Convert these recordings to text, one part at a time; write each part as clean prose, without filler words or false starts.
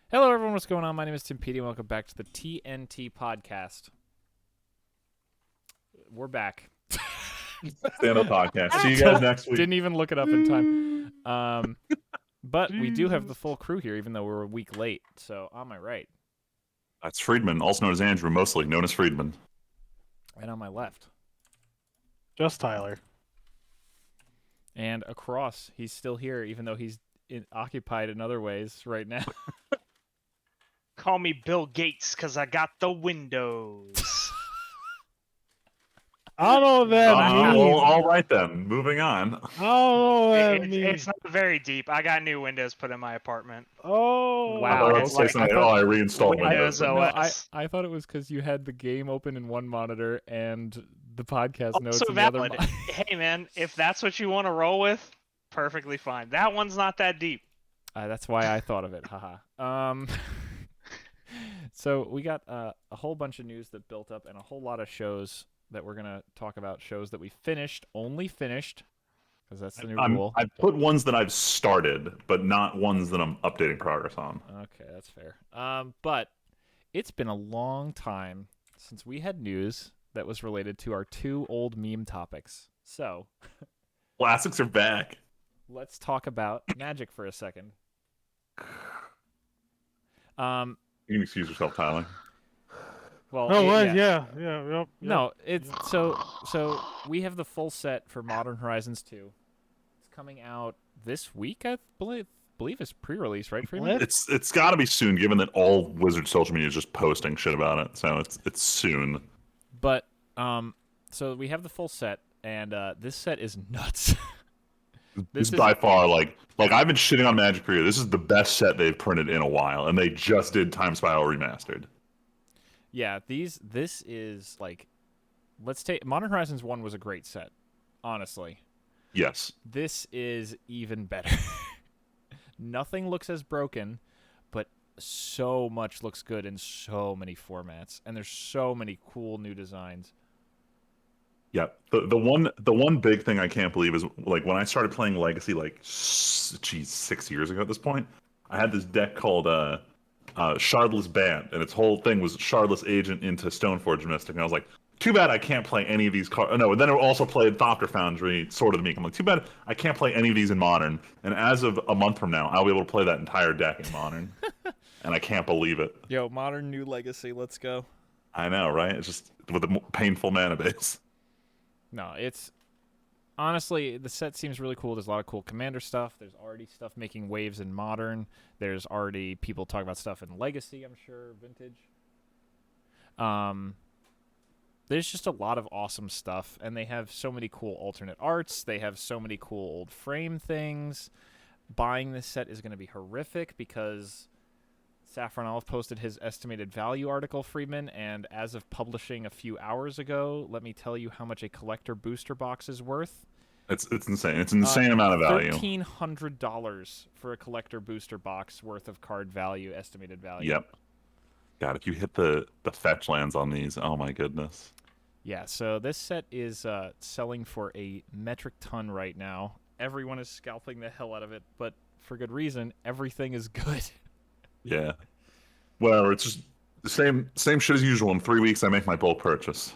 Hello, everyone. What's going on? My name is Timpedia. Welcome back to the TNT podcast. We're back. Stand-up podcast. See you guys Don't- next week. Didn't even look it up in time. But we do have the full crew here, even though we're a week late. So on my right That's Friedman, also known as Andrew, mostly known as Friedman. and on my left. Just Tyler. And across, he's still here, even though he's occupied in other ways right now. Call me Bill Gates because I got the windows. I don't know what that means. All right then, moving on. I don't know what that It's means. not very deep. I got new windows put in my apartment. Oh. Wow. I It's thought like- I reinstalled Windows Windows. OS. I thought it was because you had the game open in one monitor and the podcast notes Also in the other valid. monitor. Hey man, if that's what you want to roll with, perfectly fine. That one's not that deep. That's why I thought of it. Haha. So we got a whole bunch of news that built up and a whole lot of shows that we're gonna talk about. Shows that we only finished, because that's the new rule. I put ones that I've started, but not ones that I'm updating progress on. Okay, that's fair. But it's been a long time since we had news that was related to our two old meme topics. So Classics are back. let's talk about Magic for a second. You can excuse yourself, Tyler. Well, No, what? yeah. Yep. No, it's so we have the full set for Modern Horizons 2. It's coming out this week, I believe it's pre-release, right, Freeman? What? It's got to be soon, given that all Wizard social media is just posting shit about it. So it's soon. But so we have the full set, and this set is nuts. This is by far like I've been shitting on Magic for years. This is the best set they've printed in a while, and they just did Time Spiral Remastered. Yeah, this is like, let's take Modern Horizons 1 was a great set, honestly. Yes. This is even better. Nothing looks as broken, but so much looks good in so many formats, and there's so many cool new designs. Yeah, the one big thing I can't believe is like when I started playing Legacy, like 6 years ago at this point, I had this deck called Shardless Band, and its whole thing was Shardless Agent into Stoneforge Mystic, and I was like, too bad I can't play any of these cards. Oh, no, and then it also played Thopter Foundry, Sword of the Meek. I'm like, too bad I can't play any of these in Modern, and as of a month from now, I'll be able to play that entire deck in Modern, and I can't believe it. Yo, Modern New Legacy, let's go. I know, right? It's just with a painful mana base. No, it's honestly, the set seems really cool. There's a lot of cool commander stuff. There's already stuff making waves in Modern. There's already people talking about stuff in Legacy, I'm sure, Vintage. There's just a lot of awesome stuff, and they have so many cool alternate arts. They have so many cool old frame things. Buying this set is going to be horrific because Saffron Olive posted his estimated value article, Friedman, and as of publishing a few hours ago, let me tell you how much a collector booster box is worth. It's insane. It's an insane amount of value. $1,300 for a collector booster box worth of card value, estimated value. Yep. God, if you hit the fetch lands on these, oh my goodness. Yeah, so this set is selling for a metric ton right now. Everyone is scalping the hell out of it, but for good reason. Everything is good. Yeah. Well, it's just the same shit as usual. In 3 weeks, I make my bulk purchase.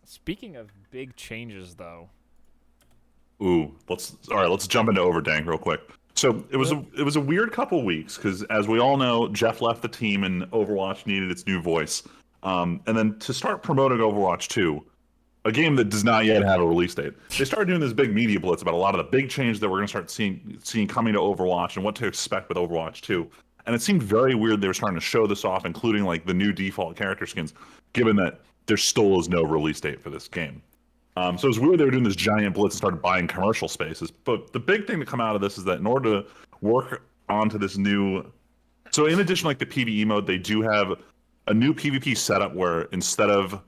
Speaking of big changes, though. Ooh, let's jump into Overdank real quick. So it was a weird couple weeks because, as we all know, Jeff left the team and Overwatch needed its new voice. And then to start promoting Overwatch 2, a game that does not yet have a release date, they started doing this big media blitz about a lot of the big changes that we're going to start seeing coming to Overwatch and what to expect with Overwatch 2. And it seemed very weird they were starting to show this off, including like the new default character skins, given that there still is no release date for this game. So it was weird they were doing this giant blitz and started buying commercial spaces. But the big thing to come out of this is that in order to work onto this new... So in addition, like the PvE mode, they do have a new PvP setup where instead of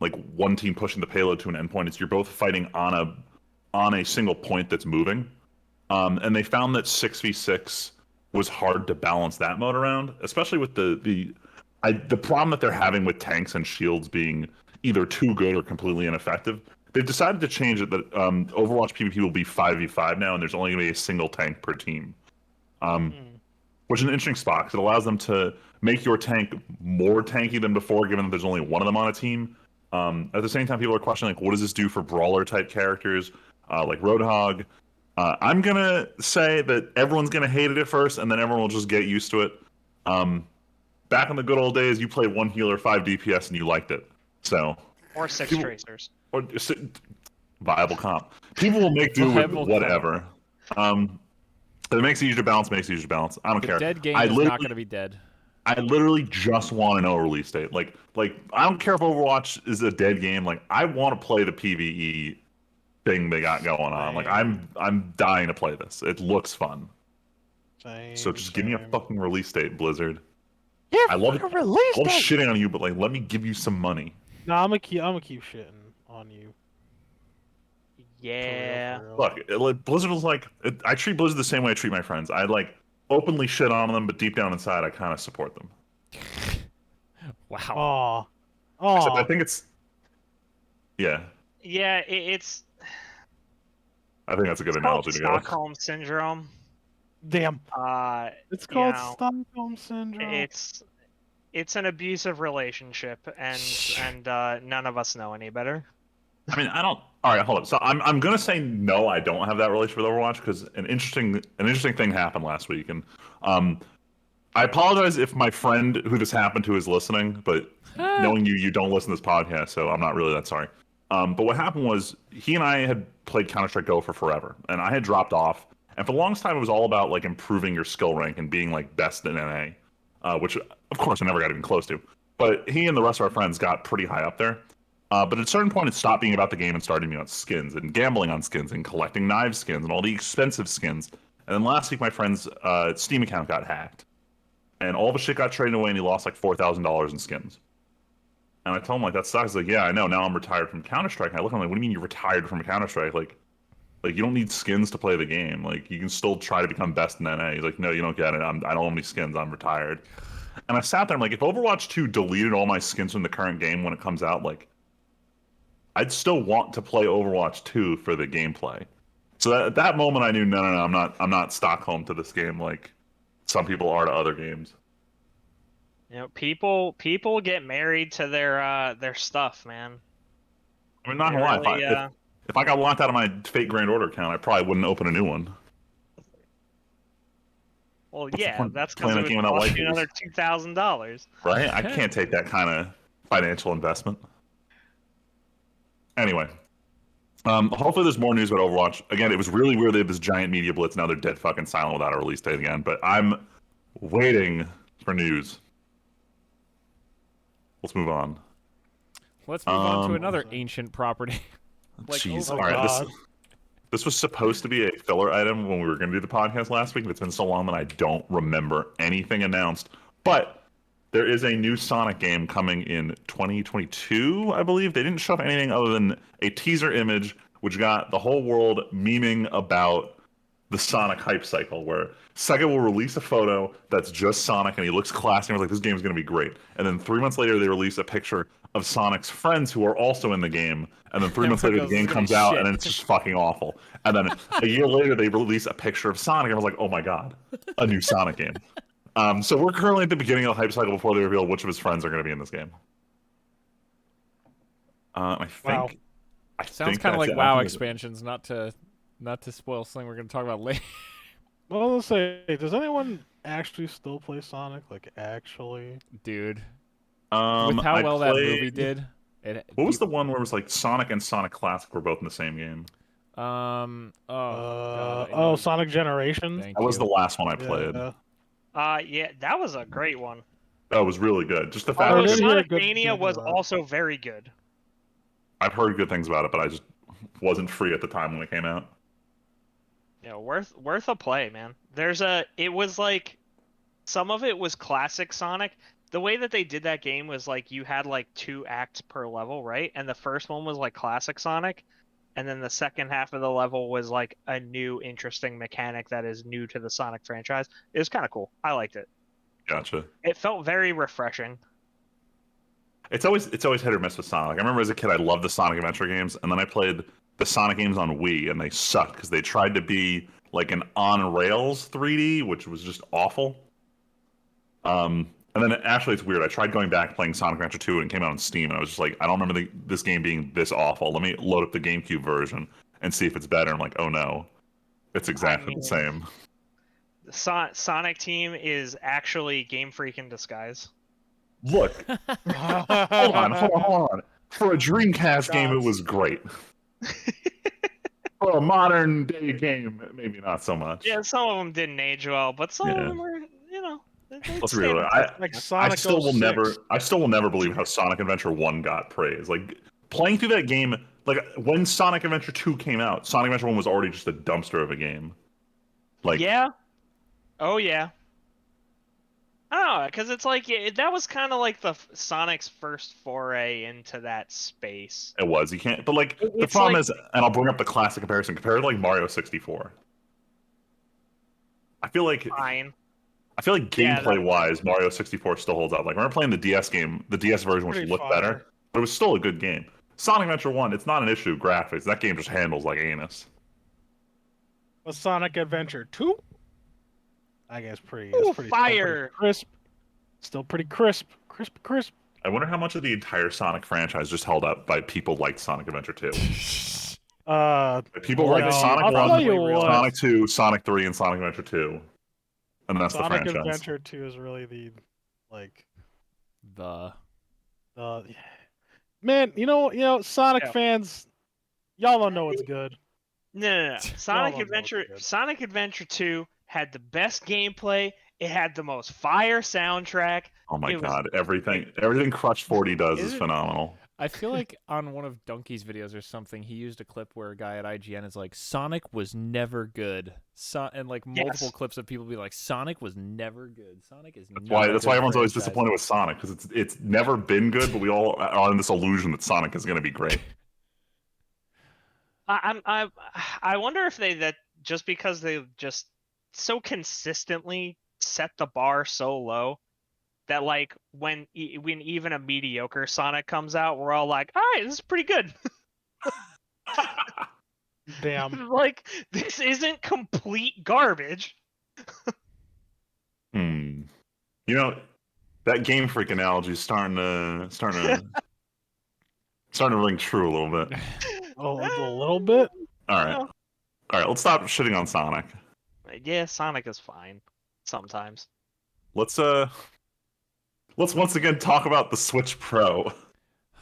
like one team pushing the payload to an endpoint, it's you're both fighting on a single point that's moving. And they found that 6v6 was hard to balance that mode around, especially with the problem that they're having with tanks and shields being either too good or completely ineffective. They've decided to change it that Overwatch PvP will be 5v5 now, and there's only going to be a single tank per team. which is an interesting spot because it allows them to make your tank more tanky than before, given that there's only one of them on a team. At the same time, people are questioning like, what does this do for brawler type characters like Roadhog? I'm gonna say that everyone's gonna hate it at first, and then everyone will just get used to it. Back in the good old days, you played one healer, 5 DPS, and you liked it. So Or 6 people- tracers. or viable comp. People will make do with Viable whatever. If it makes it easier to balance, makes it easier to balance. I don't The care. dead game I is literally, not going to be dead. I literally just want to know a release date. Like I don't care if Overwatch is a dead game. Like I want to play the PvE thing they got going on. Like I'm dying to play this. It looks fun. So just give me a fucking release date, Blizzard. Yeah, I love it. release I love date. shitting on you, but like let me give you some money. No, I'm gonna keep shitting on you. Yeah. For real. Look, Blizzard was like, I treat Blizzard the same way I treat my friends. I like openly shit on them, but deep down inside, I kind of support them. Wow. Aw. Except I Aw. think it's, yeah, Yeah, it's I think that's a good it's called analogy to go with. Stockholm syndrome. Damn. It's You called know, Stockholm syndrome. it's an abusive relationship, and none of us know any better. I mean, I don't. All right, hold up. So I'm gonna say no. I don't have that relationship with Overwatch because an interesting thing happened last week, and I apologize if my friend who this happened to is listening, but knowing you don't listen to this podcast, so I'm not really that sorry. But what happened was he and I had played Counter-Strike Go for forever, and I had dropped off. And for the longest time, it was all about like improving your skill rank and being like best in NA, which of course I never got even close to. But he and the rest of our friends got pretty high up there. But at a certain point, it stopped being about the game and started being about skins and gambling on skins and collecting knife skins and all the expensive skins. And then last week, my friend's Steam account got hacked, and all the shit got traded away, and he lost like $4,000 in skins. And I told him like that sucks. He's like, yeah, I know. Now I'm retired from Counter Strike. I look at him like, what do you mean you're retired from Counter Strike? Like you don't need skins to play the game. Like you can still try to become best in NA. He's like, no, you don't get it. I don't have any skins. I'm retired. And I sat there. I'm like, if Overwatch 2 deleted all my skins from the current game when it comes out, like I'd still want to play Overwatch 2 for the gameplay. So at that moment, I knew, no, I'm not Stockholm to this game like some people are to other games. You know, people get married to their stuff, man. I mean, not They gonna lie, really, if I got locked out of my Fate Grand Order account, I probably wouldn't open a new one. Well, the yeah, point that's playing because that it game would without cost you waifus? another $2,000. Right? I can't take that kind of financial investment. Anyway, hopefully there's more news about Overwatch. Again, it was really weird they had this giant media blitz. Now they're dead fucking silent without a release date again. But I'm waiting for news. Let's move on. Let's move on to Um, another ancient property. Like Jeez. Overwatch. All right. God. This was supposed to be a filler item when we were going to do the podcast last week, but it's been so long that I don't remember anything announced. But there is a new Sonic game coming in 2022, I believe. They didn't show up anything other than a teaser image, which got the whole world memeing about the Sonic hype cycle, where Sega will release a photo that's just Sonic and he looks classy and we're like, this game's going to be great. And then 3 months later, they release a picture of Sonic's friends who are also in the game. And then 3 months later, the Everyone game goes, comes "This is out shit." and it's just fucking awful. And then a year later, they release a picture of Sonic and I was like, oh my God, a new Sonic game. So we're currently at the beginning of the hype cycle before they reveal which of his friends are going to be in this game. I think. Wow. I Sounds think kind of that's like it. WoW I think expansions. Not to spoil something we're going to talk about later. Well, let's say, does anyone actually still play Sonic? Like, actually? Dude, it's- with how I well that movie played- did. What was the one where it was like Sonic and Sonic Classic were both in the same game? Oh, God, I know. Sonic Generations? Thank That was you. the last one I played. Yeah. Yeah, that was a great one. That was really good. Just the fact I Although did that hear Sonic good Mania things was about it. also very good. I've heard good things about it, but I just wasn't free at the time when it came out. Yeah, worth a play, man. It was like some of it was classic Sonic. The way that they did that game was like you had like 2 acts per level, right? And the first one was like classic Sonic, and then the second half of the level was like a new interesting mechanic that is new to the Sonic franchise. It was kind of cool. I liked it. Gotcha. It felt very refreshing. It's always hit or miss with Sonic. I remember as a kid I loved the Sonic Adventure games, and then I played the Sonic games on Wii, and they sucked because they tried to be like an on rails 3D, which was just awful. And then actually, it's weird. I tried going back playing Sonic Adventure 2 and it came out on Steam, and I was just like, I don't remember this game being this awful. Let me load up the GameCube version and see if it's better. I'm like, oh no, it's exactly the same. Sonic Team is actually Game Freak in disguise. Look, hold on. For a Dreamcast game, it was great. For a modern day game, maybe not so much. Yeah, some of them didn't age well, but some of them were, you know. Let's be real. I Sonic still will 06. never believe how Sonic Adventure 1 got praise. Like playing through that game, like when Sonic Adventure 2 came out, Sonic Adventure 1 was already just a dumpster of a game. Like yeah. Oh yeah. I don't know, because it's like that was kind of like the Sonic's first foray into that space. it was. You can't. But like the It's problem like- is, and I'll bring up the classic comparison. Compare it to like Mario 64. I feel like Fine. gameplay that's- wise, Mario 64 still holds up. Like when we're playing the DS game, the DS version which Pretty looked fire. better, but it was still a good game. Sonic Adventure 1, it's not an issue of graphics. That game just handles like anus. But Sonic Adventure 2? I guess pretty. Ooh, It's pretty fire! crisp. Still pretty crisp. Crisp. I wonder how much of the entire Sonic franchise just held up by people like Sonic Adventure 2. People like no, Sonic I'll 1, tell you what. Sonic 2, Sonic 3, and Sonic Adventure 2. And that's Sonic the franchise. Adventure 2 is really the The man. You know, Sonic Yeah. fans, y'all don't know what's good. No. Sonic don't know Adventure. what's good. Sonic Adventure 2 had the best gameplay. It had the most fire soundtrack. Oh my It was- god, everything Crush 40 does is Is it- phenomenal. I feel like on one of Donkey's videos or something, he used a clip where a guy at IGN is like, "Sonic was never good," and like multiple Yes. clips of people be like, "Sonic was never good. Sonic is That's not a why good everyone's always franchise." disappointed with Sonic, because it's never been good, but we all are in this illusion that Sonic is going to be great. I wonder if that just because they just so consistently set the bar so low that like when even a mediocre Sonic comes out, we're all like, all right, this is pretty good. Damn. Like this isn't complete garbage. You know, that Game Freak analogy is starting to ring true a little bit. A little bit. All right, let's stop shitting on Sonic. Yeah, Sonic is fine sometimes. Let's once again talk about the Switch Pro.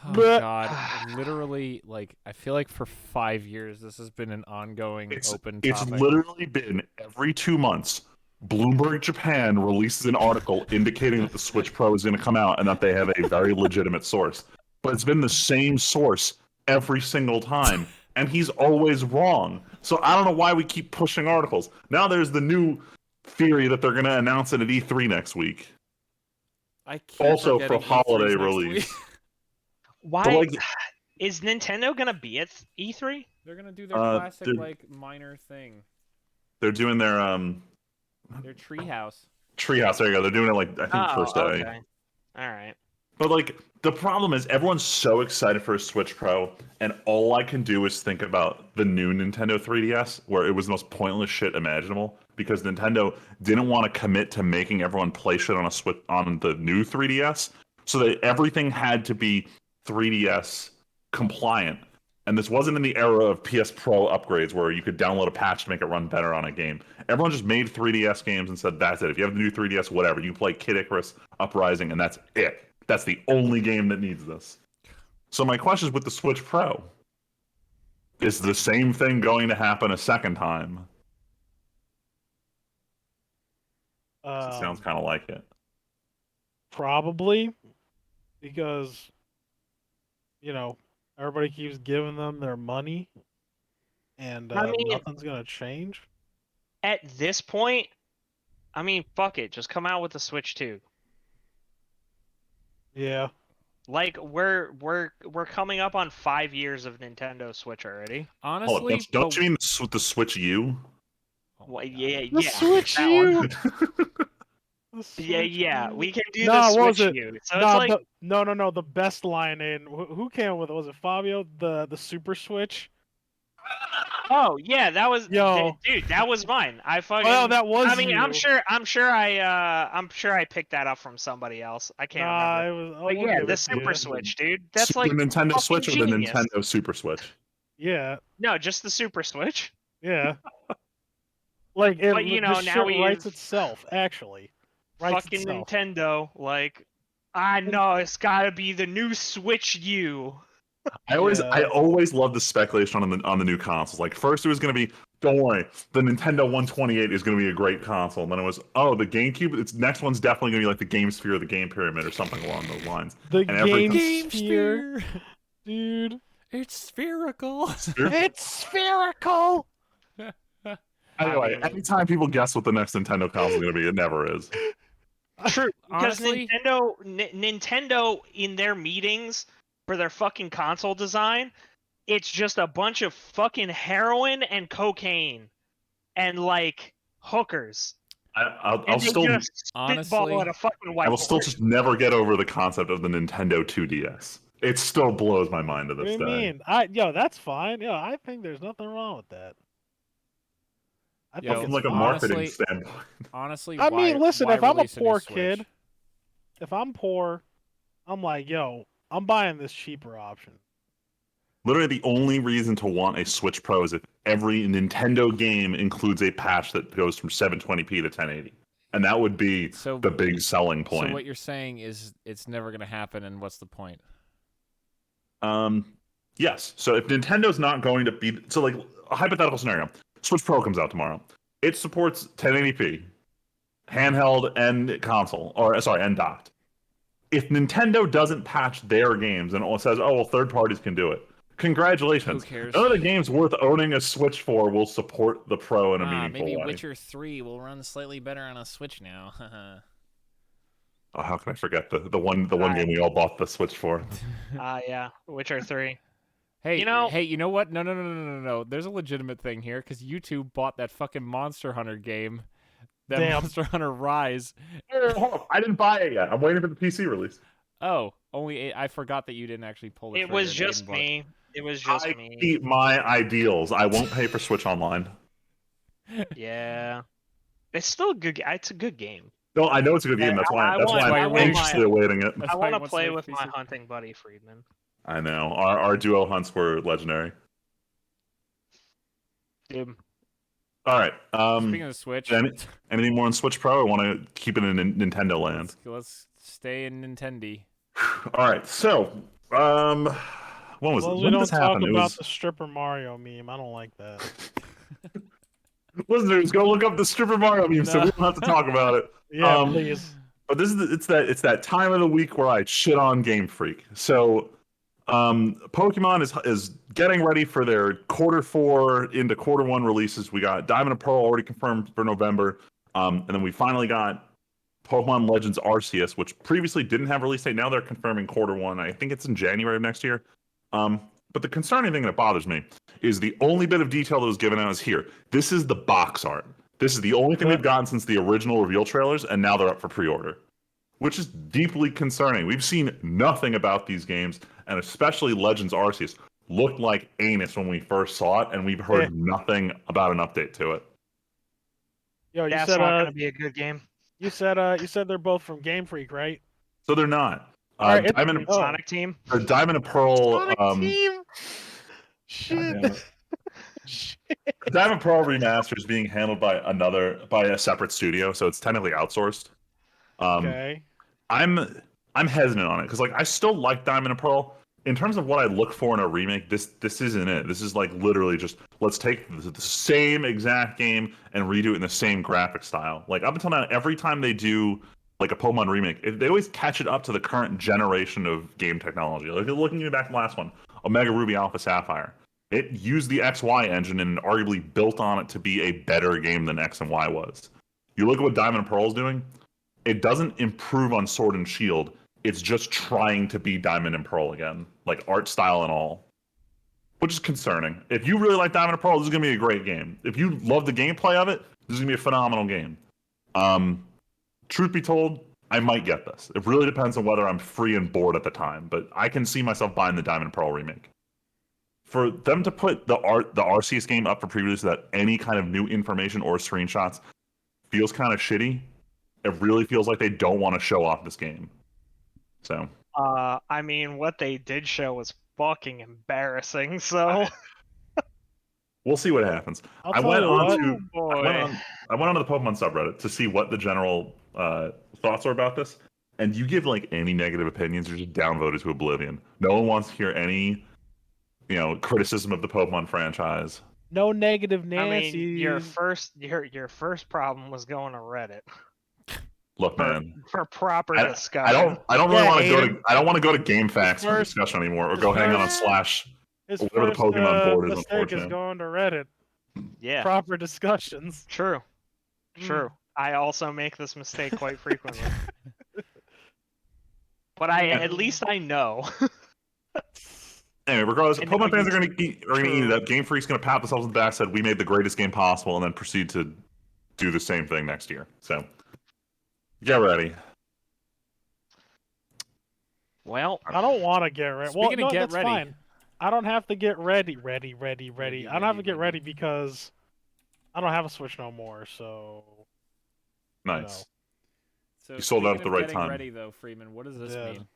Oh But- god, literally, like I feel like for 5 years this has been an ongoing open It's topic. literally been every 2 months. Bloomberg Japan releases an article indicating that the Switch Pro is going to come out and that they have a very legitimate source. But it's been the same source every single time, and he's always wrong. So I don't know why we keep pushing articles. Now there's the new theory that they're going to announce it at E3 next week. I keep Also forgetting for holiday E3's next release. week. Why But, like, is Nintendo gonna be at E3? They're gonna do their classic they're- like minor thing. they're doing their Their treehouse. Treehouse. There you go. They're doing it like I think first day. Okay. All right. But like the problem is everyone's so excited for a Switch Pro, and all I can do is think about the new Nintendo 3DS, where it was the most pointless shit imaginable because Nintendo didn't want to commit to making everyone play shit on the new 3DS, so that everything had to be 3DS compliant. And this wasn't in the era of PS Pro upgrades where you could download a patch to make it run better on a game. Everyone just made 3DS games and said, that's it. If you have the new 3DS, whatever. You can play Kid Icarus, Uprising, and that's it. That's the only game that needs this. So my question is with the Switch Pro. Is the same thing going to happen a second time? It sounds kind of like it. Probably because everybody keeps giving them their money, and I mean- nothing's gonna change. At this point, I mean, fuck it, just come out with the Switch 2. Yeah. Like we're coming up on 5 years of Nintendo Switch already. Hold on, Honestly, don't you mean the Switch U? Well, yeah, The yeah. Switch that U. one. The Yeah, Switch yeah. U. We can do Nah, the what was Switch it? U. So Nah, it's like no. The best line in who came with it? Was it Fabio? The Super Switch. Oh yeah, that was Yo. dude. That was mine. I fucking. Well, that was I mean, you. I'm sure I picked that up from somebody else. I can't Nah, remember. it was. But We'll yeah, give the it to Super you. Switch, dude. That's Super like Nintendo fucking Switch or the genius. Nintendo Super Switch? Yeah, No, just the Super Switch. yeah. Like But you this know, now shit writes he's itself. Actually, writes fucking itself. Nintendo. Like, I know it's gotta be the new Switch U. I Yeah. always loved the speculation on the new consoles. Like first it was going to be, don't worry, the Nintendo 128 is going to be a great console. And then it was, oh, the GameCube. Its next one's definitely going to be like the Game Sphere or the Game Pyramid or something along those lines. The And every Game Game Sphere, Sphere. dude. It's spherical. It's spherical. Anyway, mean- anytime people guess what the next Nintendo console is going to be, it never is. True, because Honestly- Nintendo in their meetings for their fucking console design, it's just a bunch of fucking heroin and cocaine and like hookers. I'll And they still just Honestly, spitball at a fucking whiteboard. I will still just never get over the concept of the Nintendo 2DS. It still blows my mind to What do this you day. mean? Yo, that's fine. Yo, I think there's nothing wrong with that. I Yo, think From it's like a fine. marketing honestly- standpoint. Honestly, I mean, listen, if I'm a release new poor Switch? kid, if I'm poor, I'm like, yo, I'm buying this cheaper option. Literally, the only reason to want a Switch Pro is if every Nintendo game includes a patch that goes from 720p to 1080, and that would be So- the big selling point. So what you're saying is it's never going to happen, and what's the point? Yes. So if Nintendo's not going to be, so like a hypothetical scenario, Switch Pro comes out tomorrow. It supports 1080p, handheld and console, or sorry, and docked. If Nintendo doesn't patch their games and it says, oh well, third parties can do it, congratulations. Who cares? None of the games worth owning a Switch for will support the Pro in a Ah, meaningful maybe way. Witcher 3 will run slightly better on a Switch now. Oh, how can I forget the one game we all bought the Switch for? Yeah, Witcher 3. Hey, You know- hey, you know what? No. There's a legitimate thing here because YouTube bought that fucking Monster Hunter game, that Damn. Monster Hunter Rise. Hold on, I didn't buy it yet. I'm waiting for the PC release. Oh, I forgot that you didn't actually pull the It trigger was and just Aiden bought it. me. It was just I me. keep my ideals. I won't pay for Switch Online. Yeah. It's still a good. It's a good game. No, I know it's a good game. That's why. I That's want- why I I'm want anxiously awaiting it. That's I why he want to wants play make with my PC. hunting buddy Friedman. I know our duo hunts were legendary. Dude. All right. Speaking of Switch, Anything more on Switch Pro? I want to keep it in Nintendo land. let's stay in Nintendo. All right. So, when was Well, it? we When did don't this talk happen? It about was. the stripper Mario meme. I don't like that. Listeners, go look up the Stripper Mario meme, so No. we don't have to talk about it. Yeah, please. But this is it's that time of the week where I shit on Game Freak. So, Pokemon is getting ready for their Q4 into Q1 releases. We got Diamond and Pearl already confirmed for November, and then we finally got Pokemon Legends Arceus, which previously didn't have release date. Now they're confirming Q1. I think it's in January of next year. But the concerning thing that bothers me is the only bit of detail that was given out is here. This is the box art. This is the only thing we've gotten since the original reveal trailers, and now they're up for pre-order, which is deeply concerning. We've seen nothing about these games, and especially Legends Arceus looked like anus when we first saw it, and we've heard nothing about an update to it. Yo, you That's said not gonna be a good game. you said they're both from Game Freak, right? So they're not. Alright, it's- Diamond, Oh. Sonic Team. or Diamond and Pearl. Team. God damn Shit. it. Diamond and Pearl remaster is being handled by a separate studio, so it's technically outsourced. Okay. I'm hesitant on it because like I still like Diamond and Pearl. In terms of what I look for in a remake, this isn't it. This is like literally just let's take the same exact game and redo it in the same graphic style. Like up until now, every time they do like a Pokemon remake, they always catch it up to the current generation of game technology. Like looking back at the last one, Omega Ruby Alpha Sapphire, it used the XY engine and arguably built on it to be a better game than X and Y was. You look at what Diamond and Pearl is doing, it doesn't improve on Sword and Shield. It's just trying to be Diamond and Pearl again, like art style and all, which is concerning. If you really like Diamond and Pearl, this is gonna be a great game. If you love the gameplay of it, this is gonna be a phenomenal game. Truth be told, I might get this. It really depends on whether I'm free and bored at the time, but I can see myself buying the Diamond and Pearl remake. for them to put the Arceus game up for previews without any kind of new information or screenshots feels kind of shitty. It really feels like they don't want to show off this game. So I mean, what they did show was fucking embarrassing. So we'll see what happens. I'll I tell went you on what. to boy. I went onto the Pokemon subreddit to see what the general thoughts are about this. And you give like any negative opinions, you're just downvoted to oblivion. No one wants to hear any, criticism of the Pokemon franchise. No negative I Nancy's. mean, your first problem was going to Reddit Look, man, for proper I discussion. I don't really Yeah, want to go Aiden. to I don't want to go to GameFAQs for first- discussion anymore, or his go hang out on first- Slash. His whatever the first Pokemon board is, mistake is unfortunate. going to Reddit. Yeah, Proper discussions. true. Mm. True. I also make this mistake quite frequently. But at least I know. Anyway, regardless, And Pokemon now fans are going to eat it up. Game Freak's going to pat themselves on the back, said we made the greatest game possible, and then proceed to do the same thing next year. So get ready. Well, I don't want to get ready. Well, Speaking no, of get that's ready. fine. I don't have to get ready. Ready, I don't have to get ready because I don't have a Switch no more. So Nice. So You sold out at speaking the of right getting time. Ready though, Freeman. What does this Yeah. mean?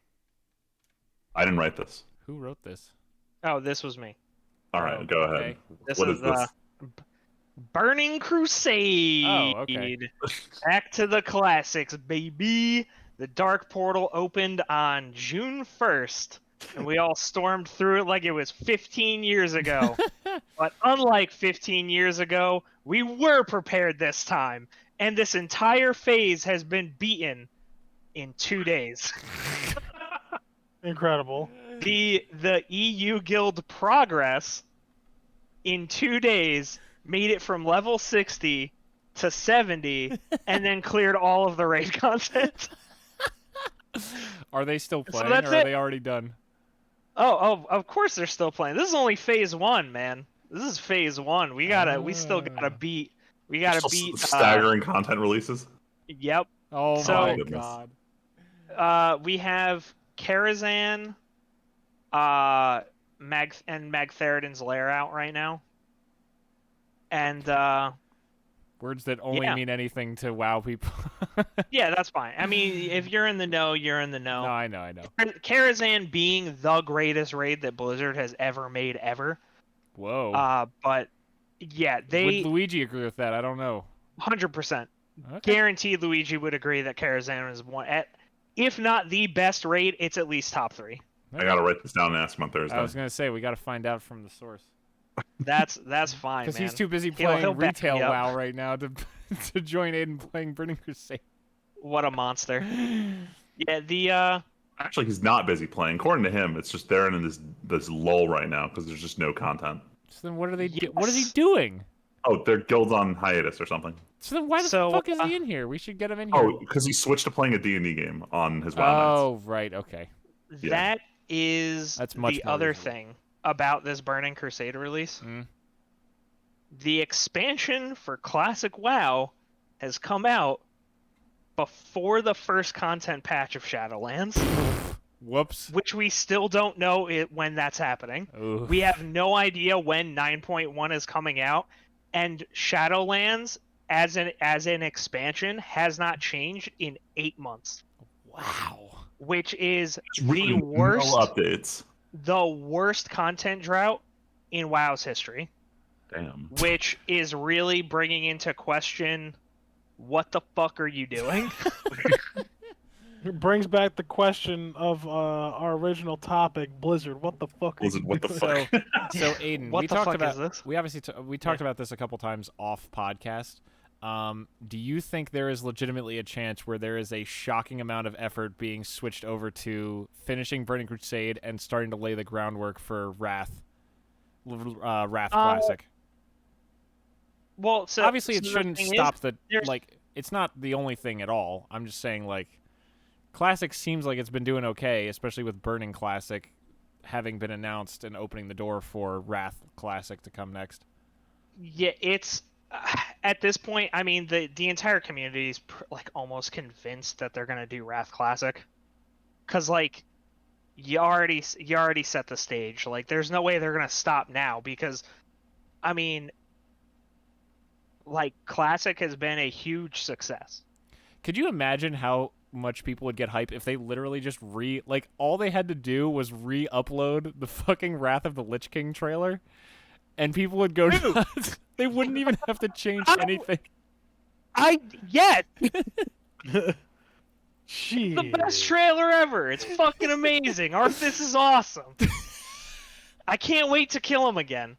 I didn't write this. Who wrote this? oh, this was me. All right, Oh, go ahead. okay. This What is this? Burning Crusade. Oh, okay. Back to the classics, baby. The Dark Portal opened on June 1st, and we all stormed through it like it was 15 years ago. But unlike 15 years ago, we were prepared this time, and this entire phase has been beaten in 2 days. incredible. The EU Guild progress in 2 days made it from level 60 to 70 and then cleared all of the raid content. Are they still So playing, that's or are it. they already done? Oh, of course they're still playing. This is only phase 1, man. This is phase 1. We still gotta beat. We gotta Still beat. staggering content releases. Yep. Oh So- my Oh, goodness. god. We have Karazhan, Magtheridon's Lair out right now, and Words that only Yeah. mean anything to WoW people. yeah, that's fine. I mean, if you're in the know, you're in the No, know. I know. Karazhan being the greatest raid that Blizzard has ever made ever. Whoa. But yeah, Would they Luigi agree with that? I don't know. 100% Okay. guaranteed Luigi would agree that Karazhan is if not the best raid, it's at least top 3. I gotta write this down and ask him on Thursday. I was gonna say we gotta find out from the source That's fine, because man. he's too busy He'll playing back retail me up. WoW right now to to join Aiden playing Burning Crusade. What a monster. Yeah, the Actually, he's not busy playing. According to him, it's just they're in this lull right now because there's just no content. So then what are they? What is he Yes. doing? Oh, their guild's on hiatus or something. So then why the So, fuck is he in here? We should get him in here. Oh, because he switched to playing a D&D game on his WoW nights. Oh, right. Okay. Yeah. that is That's much the more other reasonable. thing about this Burning Crusade release. Mm. The expansion for Classic WoW has come out before the first content patch of Shadowlands, Whoops. which we still don't know when that's happening. Ooh. We have no idea when 9.1 is coming out, and Shadowlands as an expansion has not changed in 8 months, Wow. which is It's really the worst no updates. the worst content drought in WoW's history, Damn. which is really bringing into question what the fuck are you doing? It brings back the question of our original topic, Blizzard. What the fuck? are Blizzard, you what the doing? fuck? So Aiden, What we the talked fuck about is this? we obviously we talked about this a couple times off podcast. Do you think there is legitimately a chance where there is a shocking amount of effort being switched over to finishing Burning Crusade and starting to lay the groundwork for Wrath Classic? Well, so Obviously, it so the shouldn't thing is, stop the there's- like. It's not the only thing at all. I'm just saying like, Classic seems like it's been doing okay, especially with Burning Classic having been announced and opening the door for Wrath Classic to come next. Yeah, it's at this point. I mean, the entire community is like almost convinced that they're gonna do Wrath Classic, because like you already set the stage. Like, there's no way they're gonna stop now because, I mean, like, Classic has been a huge success. Could you imagine how much people would get hype if they literally just like all they had to do was re-upload the fucking Wrath of the Lich King trailer, and people would go nuts. They wouldn't even have to change anything. Yes, Shit. the best trailer ever. It's fucking amazing. Arthas is awesome. I can't wait to kill him again.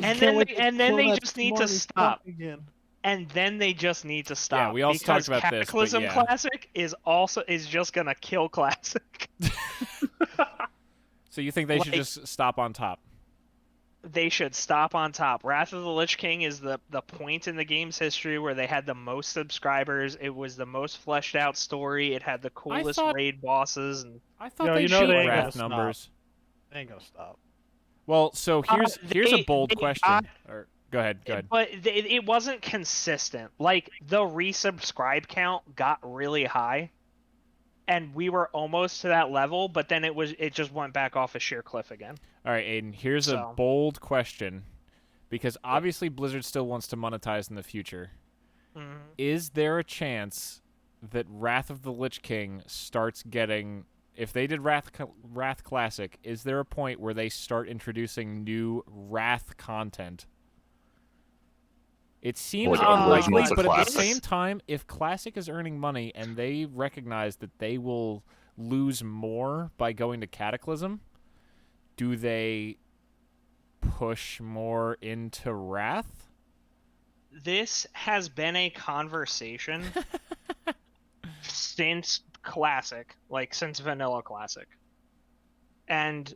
And then they just need to stop. Again. And then they just need to stop. Yeah, we also talked about this, but Cataclysm yeah. Classic is just gonna kill Classic. So you think they should just stop on top? They should stop on top. Wrath of the Lich King is the point in the game's history where they had the most subscribers. It was the most fleshed out story. It had the coolest raid bosses. And I thought they shoot they Wrath numbers. They ain't gonna stop. Well, so here's a bold question. Go ahead. But it wasn't consistent. Like, the resubscribe count got really high, and we were almost to that level, but then it just went back off a sheer cliff again. All right, Aiden, here's a bold question, because obviously Blizzard still wants to monetize in the future. Mm-hmm. Is there a chance that Wrath of the Lich King starts getting... If they did Wrath Classic, is there a point where they start introducing new Wrath content? It seems unlikely, but at the same time, if Classic is earning money and they recognize that they will lose more by going to Cataclysm, do they push more into Wrath? This has been a conversation since Classic, like since Vanilla Classic. And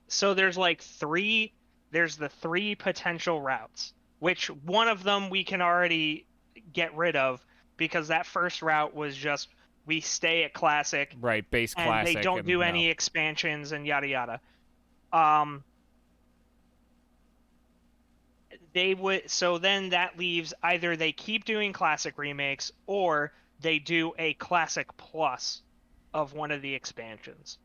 so there's the three potential routes, which one of them we can already get rid of because that first route was just we stay at Classic. Right, base and Classic. They don't do any expansions and yada yada. So then that leaves either they keep doing Classic remakes or they do a Classic Plus of one of the expansions.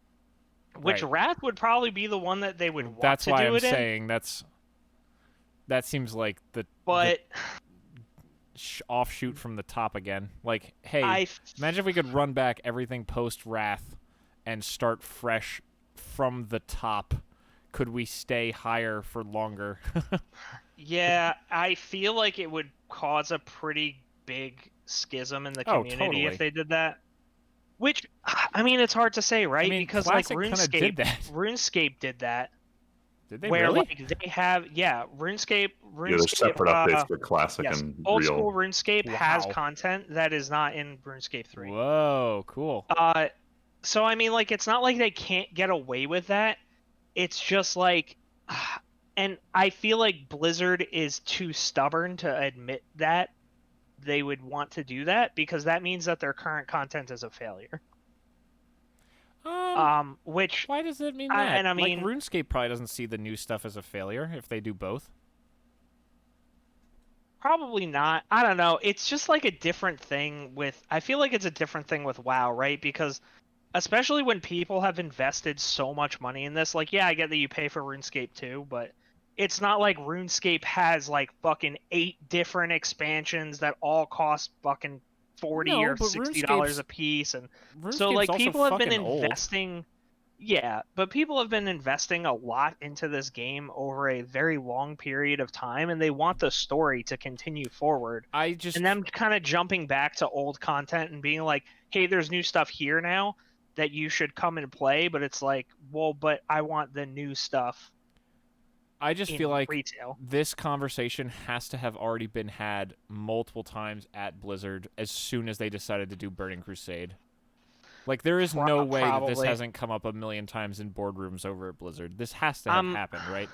Which Wrath would probably be the one that they would want to do it in. That's why I'm saying that seems like the offshoot from the top again. Like, hey, imagine if we could run back everything post-Wrath and start fresh from the top. Could we stay higher for longer? Yeah, I feel like it would cause a pretty big schism in the community if they did that. Which, I mean, it's hard to say, right? Because Classic like RuneScape did that. Did they where really? Like they have, RuneScape. Yeah, there's separate updates for Classic and old real. school RuneScape has content that is not in RuneScape 3. Whoa, cool. So I mean, like, it's not like they can't get away with that. It's just like, and I feel like Blizzard is too stubborn to admit that they would want to do that because that means that their current content is a failure. Which why does it mean that? And I mean, like, RuneScape probably doesn't see the new stuff as a failure if they do both. Probably not. I don't know. It's just like a different thing with. I feel like it's a different thing with WoW, right? Because especially when people have invested so much money in this, like, yeah, I get that you pay for RuneScape too, but it's not like RuneScape has like fucking 8 different expansions that all cost fucking $40 or $60 a piece, and so like people have been investing. Yeah, but people have been investing a lot into this game over a very long period of time, and they want the story to continue forward. And them kind of jumping back to old content and being like, "Hey, there's new stuff here now that you should come and play," but it's like, well, but I want the new stuff. I just feel like retail. This conversation has to have already been had multiple times at Blizzard as soon as they decided to do Burning Crusade. Like, there is no way that this hasn't come up a million times in boardrooms over at Blizzard. This has to have happened, right?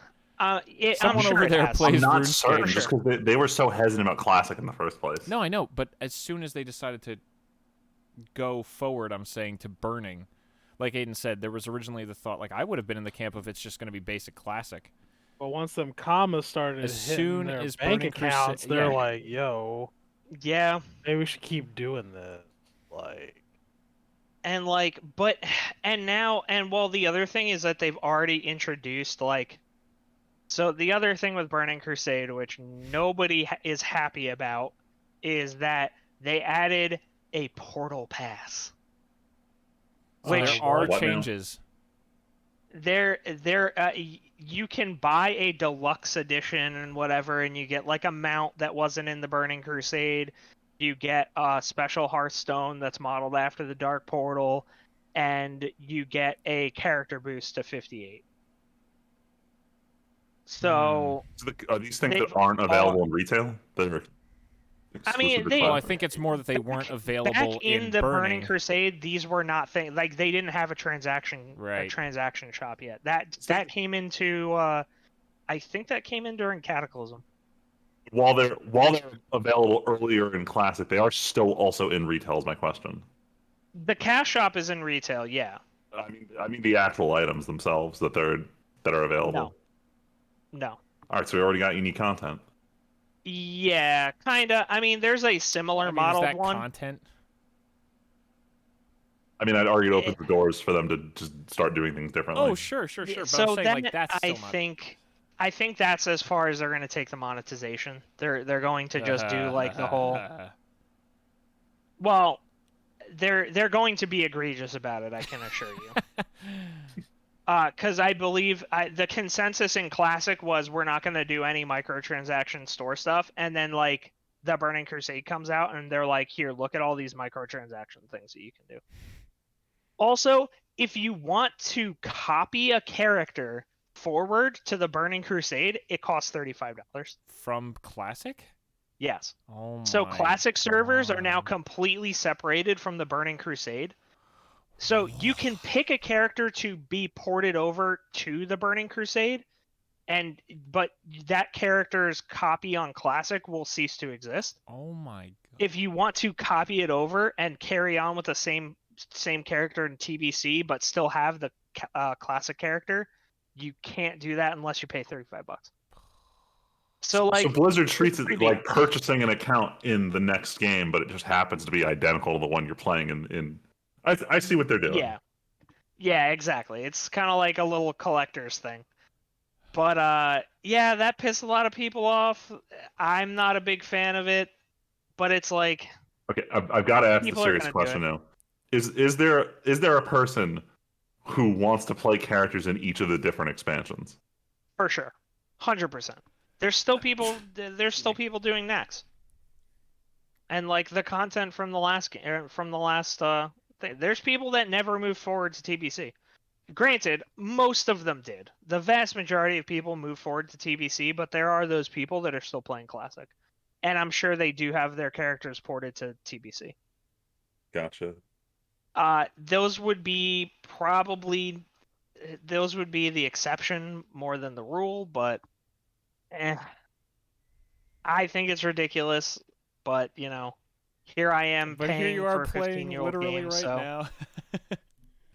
Someone over there plays I'm not RuneScape. certain, just because they were so hesitant about Classic in the first place. No, I know, but as soon as they decided to go forward, I'm saying, to Burning, like Aiden said, there was originally the thought, like, I would have been in the camp of it's just going to be basic Classic. But once them commas started hitting their bank accounts, they're like, yo, yeah, maybe we should keep doing this. Like, And like, but and now and well, the other thing is that they've already introduced like. So the other thing with Burning Crusade, which nobody is happy about, is that they added a portal pass. So there Which are What now? changes. you can buy a deluxe edition and whatever, and you get like a mount that wasn't in the Burning Crusade. You get a special Hearthstone that's modeled after the Dark Portal, and you get a character boost to 58. So So are these things that they've aren't all, available in retail? That are I mean, exclusive to Well, they I Classic? think it's more that they weren't back available in the Burning Burning. Crusade. These were not things like they didn't have a Right. transaction shop yet. So That came into I think that came in during Cataclysm. while they're available earlier in Classic, they are still also in retail. Is my question. The cash shop is in retail, yeah. I mean the actual items themselves that are available. No. All right, so we already got unique content. Yeah, kinda. I mean, there's a similar I mean, is modeled that one. content? I mean, I'd argue it Eh, opens the doors for them to just start doing things differently. Oh, sure. But I'm So saying like then that's I still not. think that's as far as they're going to take the monetization. They're going to just do like the whole. Well, they're going to be egregious about it. I can assure you. Because I believe the consensus in Classic was we're not going to do any microtransaction store stuff, and then like the Burning Crusade comes out, and they're like, here, look at all these microtransaction things that you can do. Also, if you want to copy a character forward to the Burning Crusade, it costs $35. From Classic? Yes. Oh So my Classic servers are now God. completely separated from the Burning Crusade. So you can pick a character to be ported over to the Burning Crusade, but that character's copy on Classic will cease to exist. Oh my God. If you want to copy it over and carry on with the same character in TBC, but still have the Classic character, you can't do that unless you pay $35. So like, So Blizzard treats it creepy. like purchasing an account in the next game, but it just happens to be identical to the one you're playing in. I see what they're doing. Yeah, exactly. It's kind of like a little collector's thing. But yeah, that pissed a lot of people off. I'm not a big fan of it, but it's like Okay, I've got to ask the people are serious gonna do question it now. Is there a person who wants to play characters in each of the different expansions? for sure, 100%. There's still people. There's still people doing next, and like the content from the last thing. There's people that never moved forward to TBC. Granted, most of them did. The vast majority of people move forward to TBC, but there are those people that are still playing Classic. And I'm sure they do have their characters ported to TBC. Gotcha. Those would be the exception more than the rule, but I think it's ridiculous. But here I am But here paying you are for a playing 15-year-old literally game. right So now.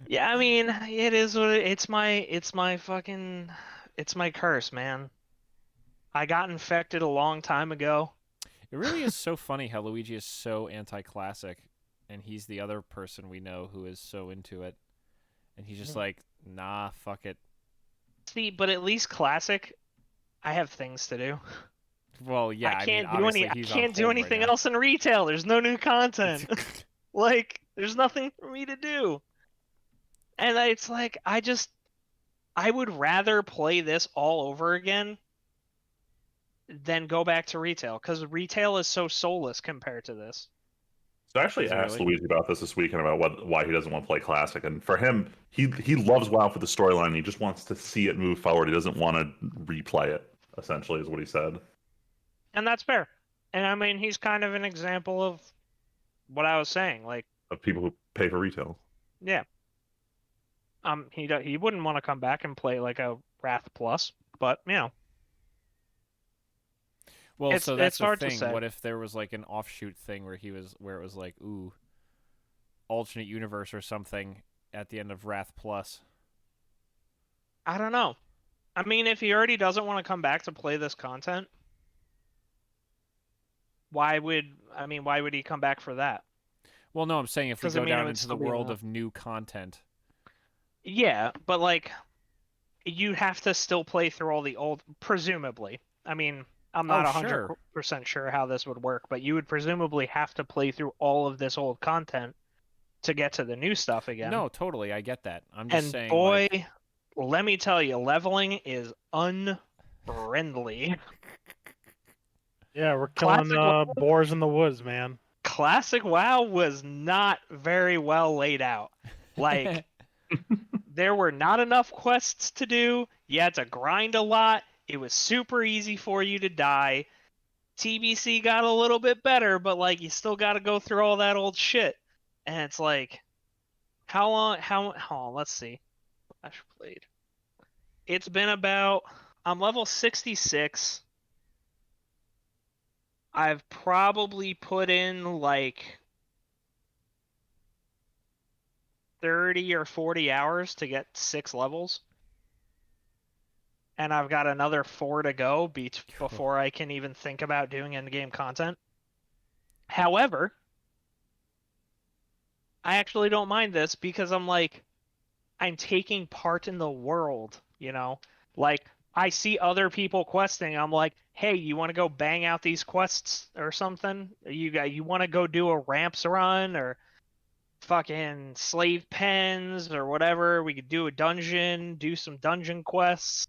yeah, I mean, it is what it's my fucking it's my curse, man. I got infected a long time ago. It really is so funny how Luigi is so anti-classic, and he's the other person we know who is so into it, and he's just like, nah, fuck it. See, but at least Classic, I have things to do. Well, yeah, I can't obviously I he's on can't do hold right anything now. else in retail. There's no new content. Like, there's nothing for me to do. And it's like I would rather play this all over again than go back to retail because retail is so soulless compared to this. So I actually Is it asked really? Luigi about this weekend about why he doesn't want to play Classic, and for him, he loves WoW for the storyline. He just wants to see it move forward. He doesn't want to replay it. Essentially, is what he said. And that's fair. And I mean, he's kind of an example of what I was saying. Like, Of people who pay for retail. yeah, he wouldn't want to come back and play like a Wrath Plus, but Well, it's so that's the hard to thing. say. What if there was like an offshoot thing where it was like, ooh, alternate universe or something at the end of Wrath Plus? I don't know. I mean, if he already doesn't want to come back to play this content, why would he come back for that? Well, no, I'm saying if we Doesn't go mean it down would into the still be world enough. of new content. Yeah, but like you have to still play through all the old, presumably. I mean, I'm not Oh, sure. 100% sure how this would work, but you would presumably have to play through all of this old content to get to the new stuff again. No, totally, I get that. I'm just And saying, boy, like, let me tell you, leveling is unfriendly. Yeah, we're killing boars in the woods, man. Classic WoW was not very well laid out. Like, there were not enough quests to do. You had to grind a lot. It was super easy for you to die. TBC got a little bit better, but like you still got to go through all that old shit. And it's like, how long? Hold on, let's see. I've played. It's been about. I'm level 66. I've probably put in like 30 or 40 hours to get 6 levels. And I've got another 4 to go before I can even think about doing end-game content. However, I actually don't mind this because I'm taking part in the world, you know? Like, I see other people questing. I'm like, hey, you want to go bang out these quests or something? You want to go do a ramps run or fucking slave pens or whatever? We could do a dungeon, do some dungeon quests.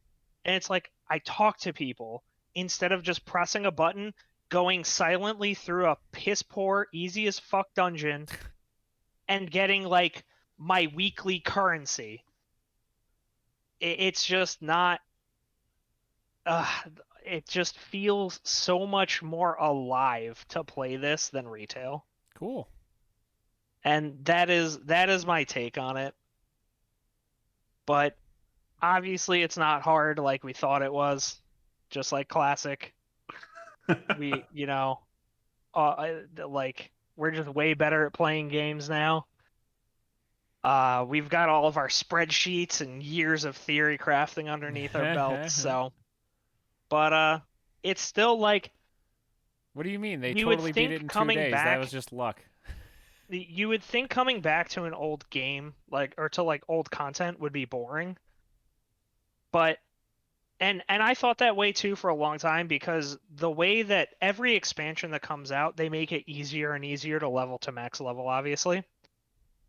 And it's like, I talk to people instead of just pressing a button, going silently through a piss poor, easy as fuck dungeon and getting like my weekly currency. It's just not. Uh, it just feels so much more alive to play this than retail, cool. and that is my take on it. But obviously, it's not hard like we thought it was. Just like classic, we like we're just way better at playing games now. We've got all of our spreadsheets and years of theory crafting underneath our belts, so. But it's still like What do you mean? They you would totally beat it think in 2 coming days. That back. was just luck. You would think coming back to an old game, like or to like old content, would be boring. But and I thought that way too for a long time because the way that every expansion that comes out, they make it easier and easier to level to max level, obviously.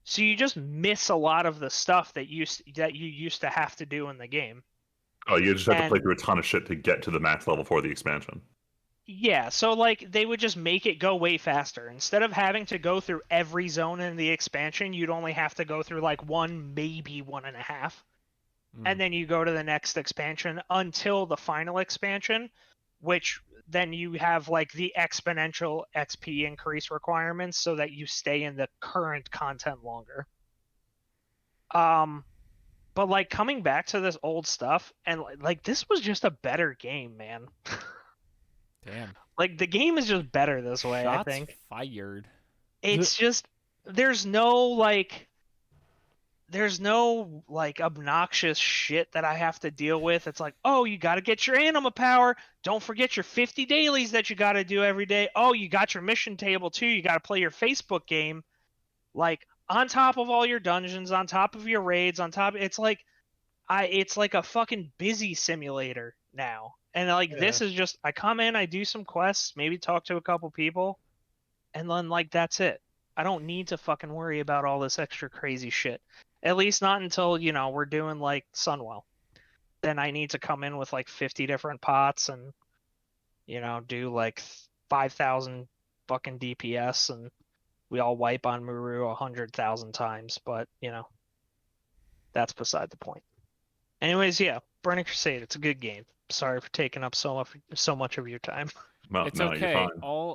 So you just miss a lot of the stuff that you used to have to do in the game. Oh, you just have to play And through a ton of shit to get to the max level for the expansion. yeah, so like they would just make it go way faster. Instead of having to go through every zone in the expansion, you'd only have to go through like one, maybe 1.5. And then you go to the next expansion until the final expansion, which then you have like the exponential XP increase requirements so that you stay in the current content longer. But like coming back to this old stuff and like this was just a better game, man. Damn. Like the game is just better this way, I Shots think. fired. It's just there's no obnoxious shit that I have to deal with. It's like, oh, you got to get your anima power. Don't forget your 50 dailies that you got to do every day. Oh, you got your mission table too. You got to play your Facebook game. Like on top of all your dungeons, on top of your raids, on top. It's like a fucking busy simulator now. And like this is just I come in, I do some quests, maybe talk to a couple people, and then like that's it. I don't need to fucking worry about all this extra crazy shit. At least not until, we're doing like Sunwell. Then I need to come in with like 50 different pots and, do like 5,000 fucking DPS and we all wipe on Muru 100,000 times. But, that's beside the point. Anyways, yeah, Burning Crusade, it's a good game. Sorry for taking up so much of your time. No, It's no, okay. you're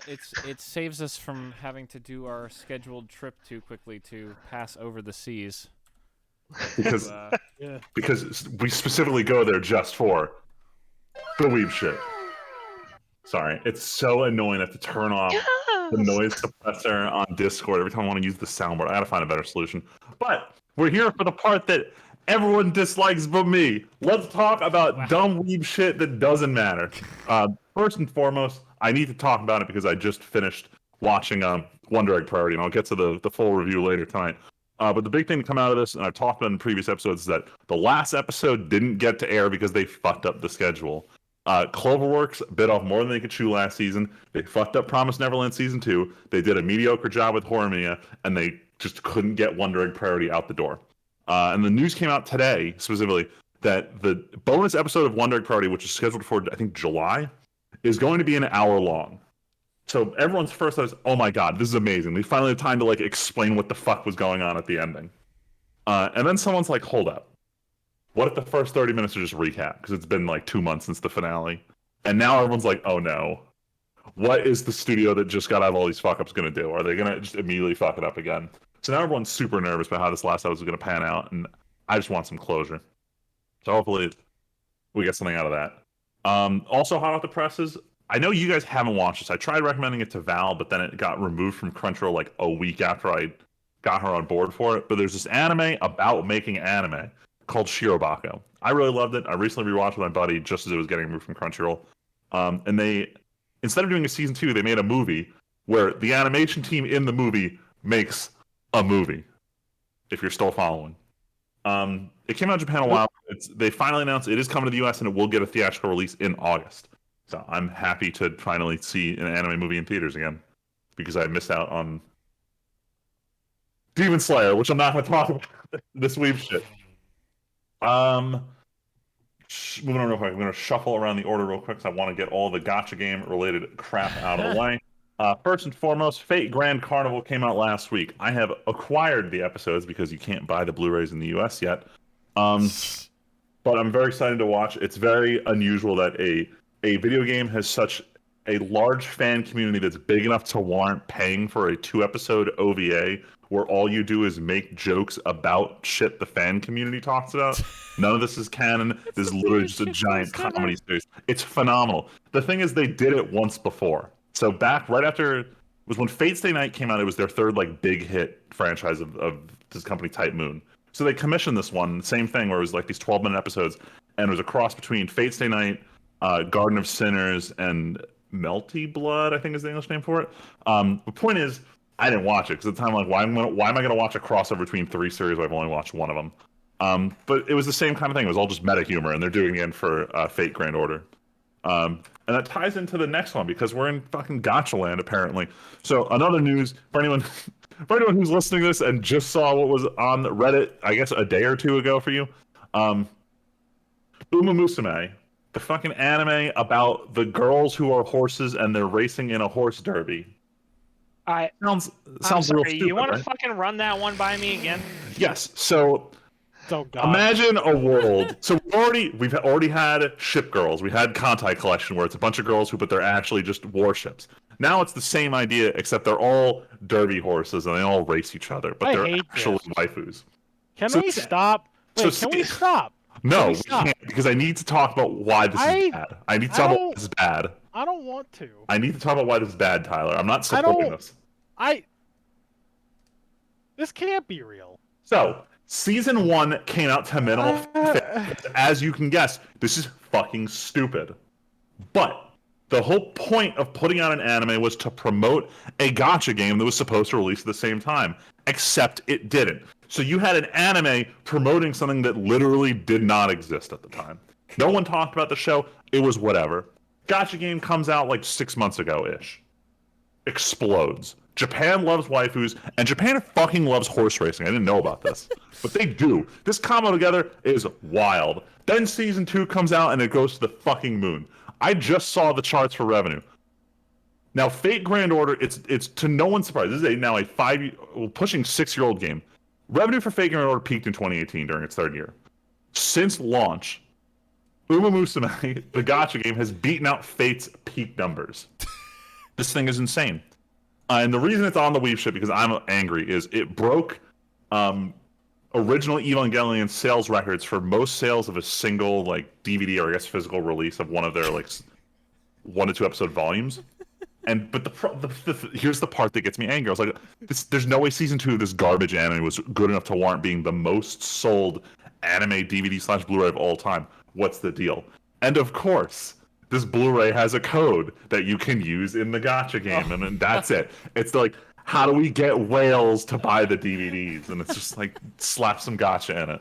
fine. It saves us from having to do our scheduled trip too quickly to pass over the seas. Because Yeah. because we specifically go there just for the Weeb shit. Sorry, it's so annoying. I have to turn off the noise suppressor on Discord every time I want to use the soundboard. I gotta find a better solution. But we're here for the part that everyone dislikes but me. Let's talk about dumb Weeb shit that doesn't matter. First and foremost, I need to talk about it because I just finished watching Wonder Egg Priority, and I'll get to the full review later tonight. But the big thing to come out of this, and I've talked about in previous episodes, is that the last episode didn't get to air because they fucked up the schedule. Cloverworks bit off more than they could chew last season. They fucked up Promise Neverland season 2. They did a mediocre job with Hormia, and they just couldn't get Wonder Egg Priority out the door. And the news came out today, specifically, that the bonus episode of Wonder Egg Priority, which is scheduled for, I think, July, is going to be an hour long. So everyone's first thought is, oh my god, this is amazing. They finally had time to like explain what the fuck was going on at the ending. And then someone's like, hold up. What if the first 30 minutes are just recap? Because it's been like 2 months since the finale. And now everyone's like, oh no. What is the studio that just got out of all these fuck ups going to do? Are they going to just immediately fuck it up again? So now everyone's super nervous about how this last episode is going to pan out. And I just want some closure. So hopefully we get something out of that. Also hot off the presses, I know you guys haven't watched this. I tried recommending it to Val, but then it got removed from Crunchyroll like a week after I got her on board for it. But there's this anime about making anime called Shirobako. I really loved it. I recently rewatched with my buddy just as it was getting removed from Crunchyroll. And they, instead of doing a season 2, they made a movie where the animation team in the movie makes a movie. If you're still following. It came out in Japan a while. They finally announced it is coming to the US and it will get a theatrical release in August. So I'm happy to finally see an anime movie in theaters again because I missed out on Demon Slayer, which I'm not going to talk about this Weeb shit. Moving on real quick, I'm going to shuffle around the order real quick because I want to get all the gacha game related crap out of the way. First and foremost, Fate Grand Carnival came out last week. I have acquired the episodes because you can't buy the Blu-rays in the US yet. But I'm very excited to watch. It's very unusual that a video game has such a large fan community that's big enough to warrant paying for a 2-episode OVA where all you do is make jokes about shit the fan community talks about. None of this is canon. This is literally just a giant comedy series. It's phenomenal. The thing is, they did it once before. So back right after it was when Fate Stay Night came out, it was their third like big hit franchise of this company Type Moon. So they commissioned this one, same thing, where it was like these 12-minute episodes, and it was a cross between Fate Stay Night, Garden of Sinners, and Melty Blood, I think is the English name for it. The point is, I didn't watch it because at the time, like, why am I going to watch a crossover between 3 series where I've only watched one of them? But it was the same kind of thing. It was all just meta humor, and they're doing it again for Fate Grand Order. And that ties into the next one because we're in fucking Gacha land apparently. So another news for anyone who's listening to this and just saw what was on Reddit, I guess a day or two ago for you, Uma Musume, the fucking anime about the girls who are horses and they're racing in a horse derby. Sounds I'm sorry, real stupid, you want right? to fucking run that one by me again? Yes. So Oh god. imagine a world. So we've already had Ship Girls. We had Kantai Collection where it's a bunch of girls who, but they're actually just warships. Now it's the same idea, except they're all derby horses and they all race each other, but I they're hate actually this. waifus. Can So- we stop? Wait, so can we see- stop? No, Can we we stop? can't because I need to talk about why this is bad. I need to talk about why this is bad. I don't want to. I need to talk about why this is bad, Tyler. I'm not I supporting don't- this. This can't be real. So, season 1 came out to minimal. As you can guess, this is fucking stupid. But the whole point of putting out an anime was to promote a gacha game that was supposed to release at the same time, except it didn't. So you had an anime promoting something that literally did not exist at the time. No one talked about the show. It was whatever. Gacha game comes out like 6 months ago-ish. Explodes. Japan loves waifus, and Japan fucking loves horse racing. I didn't know about this, but they do. This combo together is wild. Then season 2 comes out, and it goes to the fucking moon. I just saw the charts for revenue. Now, Fate Grand Order, it's to no one's surprise. This is now a pushing 6-year-old game. Revenue for Fate Grand Order peaked in 2018 during its third year. Since launch, Uma Musume, the gacha game, has beaten out Fate's peak numbers. This thing is insane. And the reason it's on the Weeb shit, because I'm angry, is it broke original Evangelion sales records for most sales of a single like DVD or I guess physical release of one of their like 1 to 2 episode volumes. But here's the part that gets me angry. I was like, there's no way season 2 of this garbage anime was good enough to warrant being the most sold anime DVD/Blu-ray of all time. What's the deal? And of course, this Blu-ray has a code that you can use in the gacha game, and then that's it. It's like, how do we get whales to buy the DVDs? And it's just like slap some gacha in it.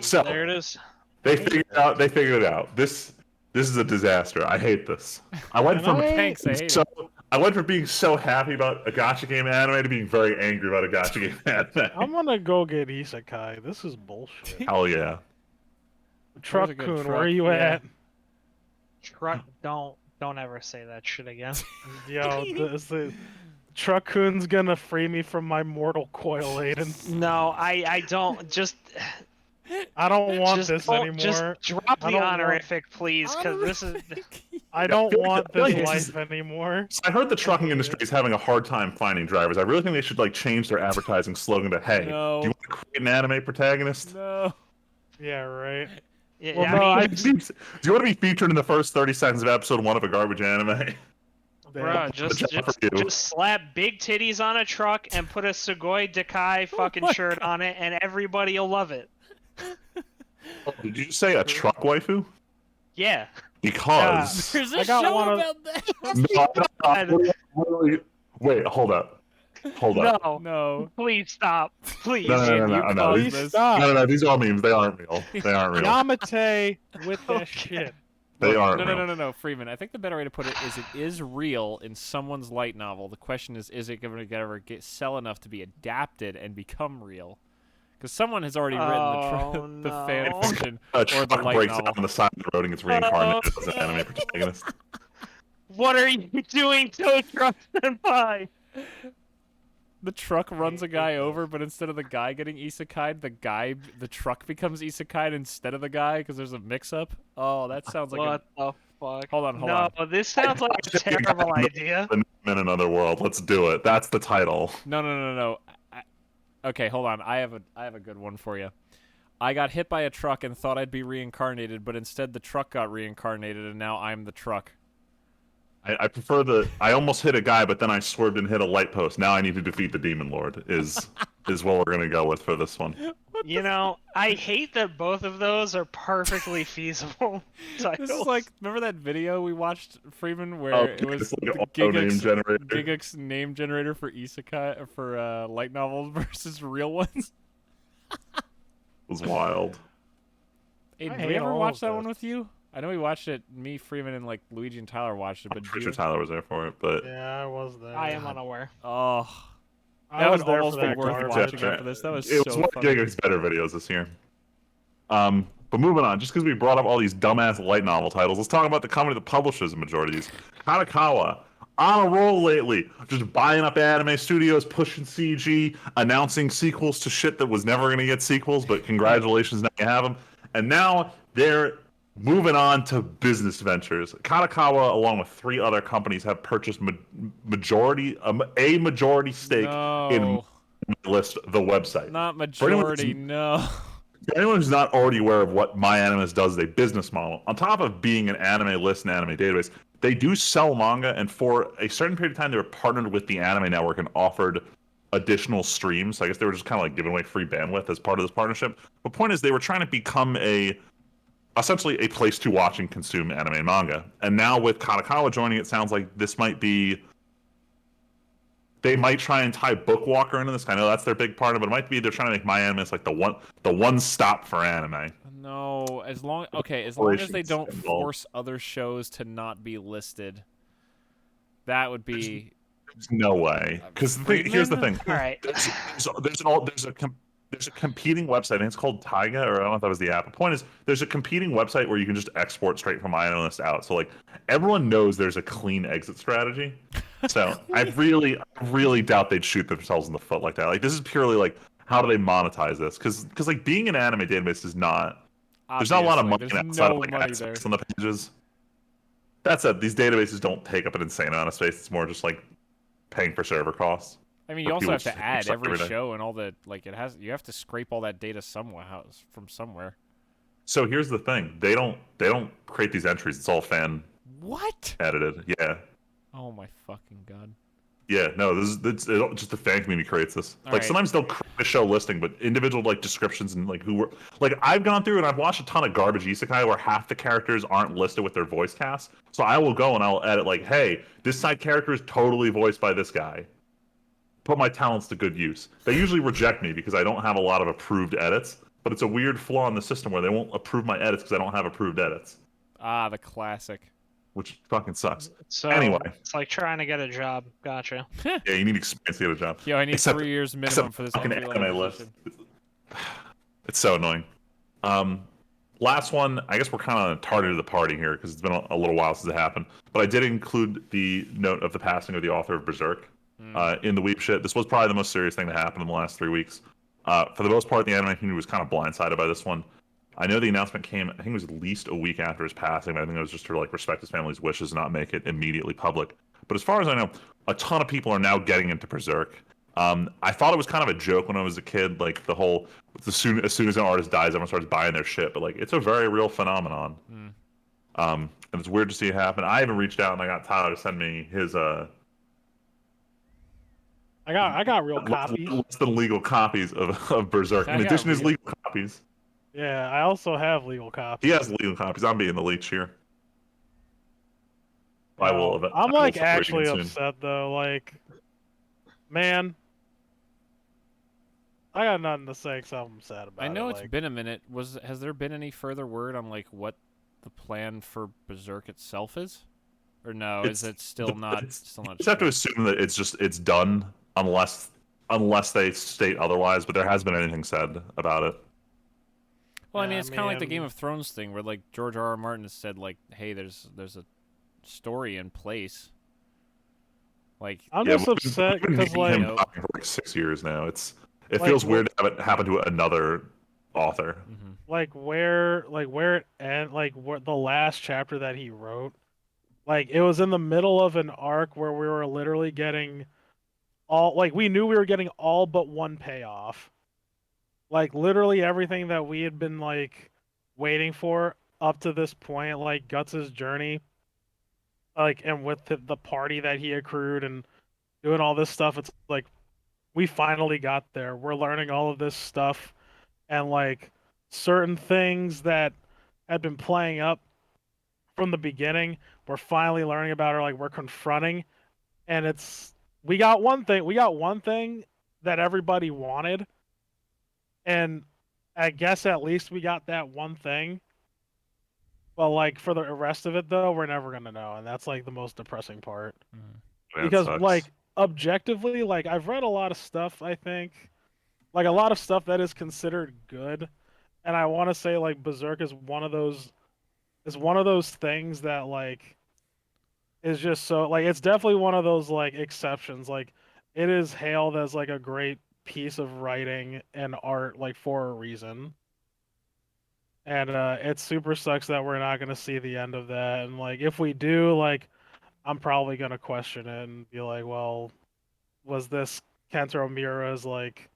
So There it is. they figured it out. They figured it out. This is a disaster. I hate this. I went And from Thanks, I hate so it. I went from being so happy about a gacha game anime to being very angry about a gacha game anime. I'm gonna go get isekai. This is bullshit. Hell yeah. Truck a good Coon, truck, where you yeah. at? Truck, don't ever say that shit again. Yo, the Truck Coon's gonna free me from my mortal coil, Aiden. No, I don't. Just I don't want just this don't- anymore. Just drop I the don't want- honorific, please, because this is. I don't feel like- want I feel this like life anymore. So I heard the trucking industry is having a hard time finding drivers. I really think they should like change their advertising slogan to "Hey, No. do you want to create an anime protagonist? No. Yeah, right. Yeah, Well, I no, mean, Do you want to be featured in the first 30 seconds of episode 1 of a garbage anime?" bro, just slap big titties on a truck and put a Sugoi Dekai fucking my shirt on it, and everybody will love it. Did you just say a truck waifu? Yeah. Because There's a I got show one of- about that. Wait, hold up. Hold up. No, No. please stop. Please. No, no, no, You no, no. caused Please this. stop. No, these are all memes. They aren't real. They aren't real. Yamate with that shit. They No, aren't no, real. no, Freeman. I think the better way to put it is real in someone's light novel. The question is it going to ever sell enough to be adapted and become real? Because someone has already written the Oh, fan no. fiction A or the truck light breaks novel. out on the side of the road and gets reincarnated as an anime protagonist. What are you doing, Tow Truck Senpai? The truck runs a guy over, but instead of the guy getting isekai'd, the truck becomes isekai'd instead of the guy because there's a mix-up. Oh, that sounds like What the fuck? Hold on, hold on. No, this sounds like a terrible idea. In another world. Let's do it. That's the title. No. Okay, hold on. I have a good one for you. I got hit by a truck and thought I'd be reincarnated, but instead the truck got reincarnated, and now I'm the truck. I prefer the. I almost hit a guy, but then I swerved and hit a light post. Now I need to defeat the demon lord. Is what we're gonna go with for this one. You know, I hate that both of those are perfectly feasible titles. This is like, remember that video we watched, Freeman, where Oh, it was it's like an the auto name generator. Gigax name generator for isekai for light novels versus real ones? It was wild. Hey, I did we hate ever all watch of that one this. with you? I know we watched it. Me, Freeman, and like Luigi and Tyler watched it, but I'm do pretty you- sure Tyler was there for it, but Yeah, I was there. I am unaware. Oh, I that was would there almost for be that worth garbage. watching after this. That was it so was one of funny. Giga's better videos this year. But moving on, just because we brought up all these dumbass light novel titles, let's talk about the company that publishes the majority of these. Kanakawa, on a roll lately, just buying up anime studios, pushing CG, announcing sequels to shit that was never going to get sequels, but congratulations, now you have them. And now they're moving on to business ventures. Kanakawa, along with 3 other companies, have purchased a majority stake in No, List, the website. not For anyone majority. No. For anyone who's not already aware of what MyAnimeList does as a business model, on top of being an anime list and anime database, they do sell manga, and for a certain period of time, they were partnered with the Anime Network and offered additional streams. So I guess they were just kind of like giving away free bandwidth as part of this partnership. The point is, they were trying to become essentially a place to watch and consume anime and manga. And now with Kanakawa joining, it sounds like this might be. They might try and tie Bookwalker into this. I know that's their big part of it. It might be they're trying to make MyAnimeList like the one stop for anime. No, as long as they Relations don't involved. force other shows to not be listed, that would be. There's no way. Because here's the thing. All right. There's a competing website, and it's called Taiga, or I don't know if that was the app. The point is, there's a competing website where you can just export straight from MyAnimeList out. So like everyone knows there's a clean exit strategy. So I really doubt they'd shoot themselves in the foot like that. Like this is purely like how do they monetize this? Because like being an anime database is not. There's not a lot of money There's outside no of like money access there. on the pages. That said, these databases don't take up an insane amount of space. It's more just like paying for server costs. I mean, for you also people have to to add check every every day. show and all the you have to scrape all that data from somewhere. So here's the thing: they don't create these entries. It's all fan What? edited. Yeah. Oh my fucking god. Yeah, no, just the fan community creates this. All Like right. sometimes they'll create a show listing, but individual like descriptions and like who were like I've gone through and I've watched a ton of garbage isekai where half the characters aren't listed with their voice cast. So I will go and I'll edit like, hey, this side character is totally voiced by this guy. Put my talents to good use. They usually reject me because I don't have a lot of approved edits, but it's a weird flaw in the system where they won't approve my edits because I don't have approved edits, Ah, the classic. which fucking sucks. Anyway, So it's like trying to get a job. Gotcha. yeah, you need experience to get a job. Yo, I need Except 3 years minimum except for this fucking entry level anime list. position. It's so annoying. Um, Last one. I guess we're kind of tardy to the party here because it's been a little while since it happened. But I did include the note of the passing of the author of Berserk in the Weeb shit. This was probably the most serious thing that happened in the last 3 weeks. For the most part, the anime community was kind of blindsided by this one. I know the announcement came. I think it was at least a week after his passing. But I think it was just to like respect his family's wishes and not make it immediately public. But as far as I know, a ton of people are now getting into Berserk. I thought it was kind of a joke when I was a kid, like the whole as soon as an artist dies, everyone starts buying their shit. But like, it's a very real phenomenon. Mm. And it's weird to see it happen. I even reached out and I got Tyler to send me his I got real copies. less than legal copies of Berserk. I In got addition to his real- legal copies, Yeah, I also have legal he copies. has legal copies. I'm being the leech here. I will. I'm I will like start reading actually it soon. upset though. Like, man, I got nothing to say because I'm sad about it. I know it's like, been a minute. Has there been any further word on like what the plan for Berserk itself is, or no? Is it still not? Still You not just have to sure? assume that it's done unless they state otherwise. But there hasn't been anything said about it. Well, I mean, yeah, it's kind of like the Game of Thrones thing, where like George R. R. Martin has said, like, hey, there's a story in place. Like, I'm Yeah, just we've been upset because naming like, him Nope. talking for like 6 years now. It Like, feels wh- weird to have it happen to another author. mhm. where it end like where the last chapter that he wrote, like it was in the middle of an arc where we were literally getting all like we knew we were getting all but one payoff. Like literally everything that we had been like waiting for up to this point, like Guts's journey, like and with the party that he accrued and doing all this stuff, it's like we finally got there. We're learning all of this stuff and like certain things that had been playing up from the beginning, we're finally learning about or like we're confronting and it's we got one thing that everybody wanted and I guess at least we got that one thing. But like for the rest of it though, we're never gonna know, and that's like the most depressing part. Mhm. That Because sucks. like objectively, like I've read a lot of stuff, I think. Like a lot of stuff that is considered good. And I wanna say like Berserk is one of those things that like is just so like it's definitely one of those like exceptions. Like it is hailed as like a great piece of writing and art like for a reason. And it super sucks that we're not gonna see the end of that. And like if we do, like I'm probably gonna question it and be like, well, was this Kentaro Miura's like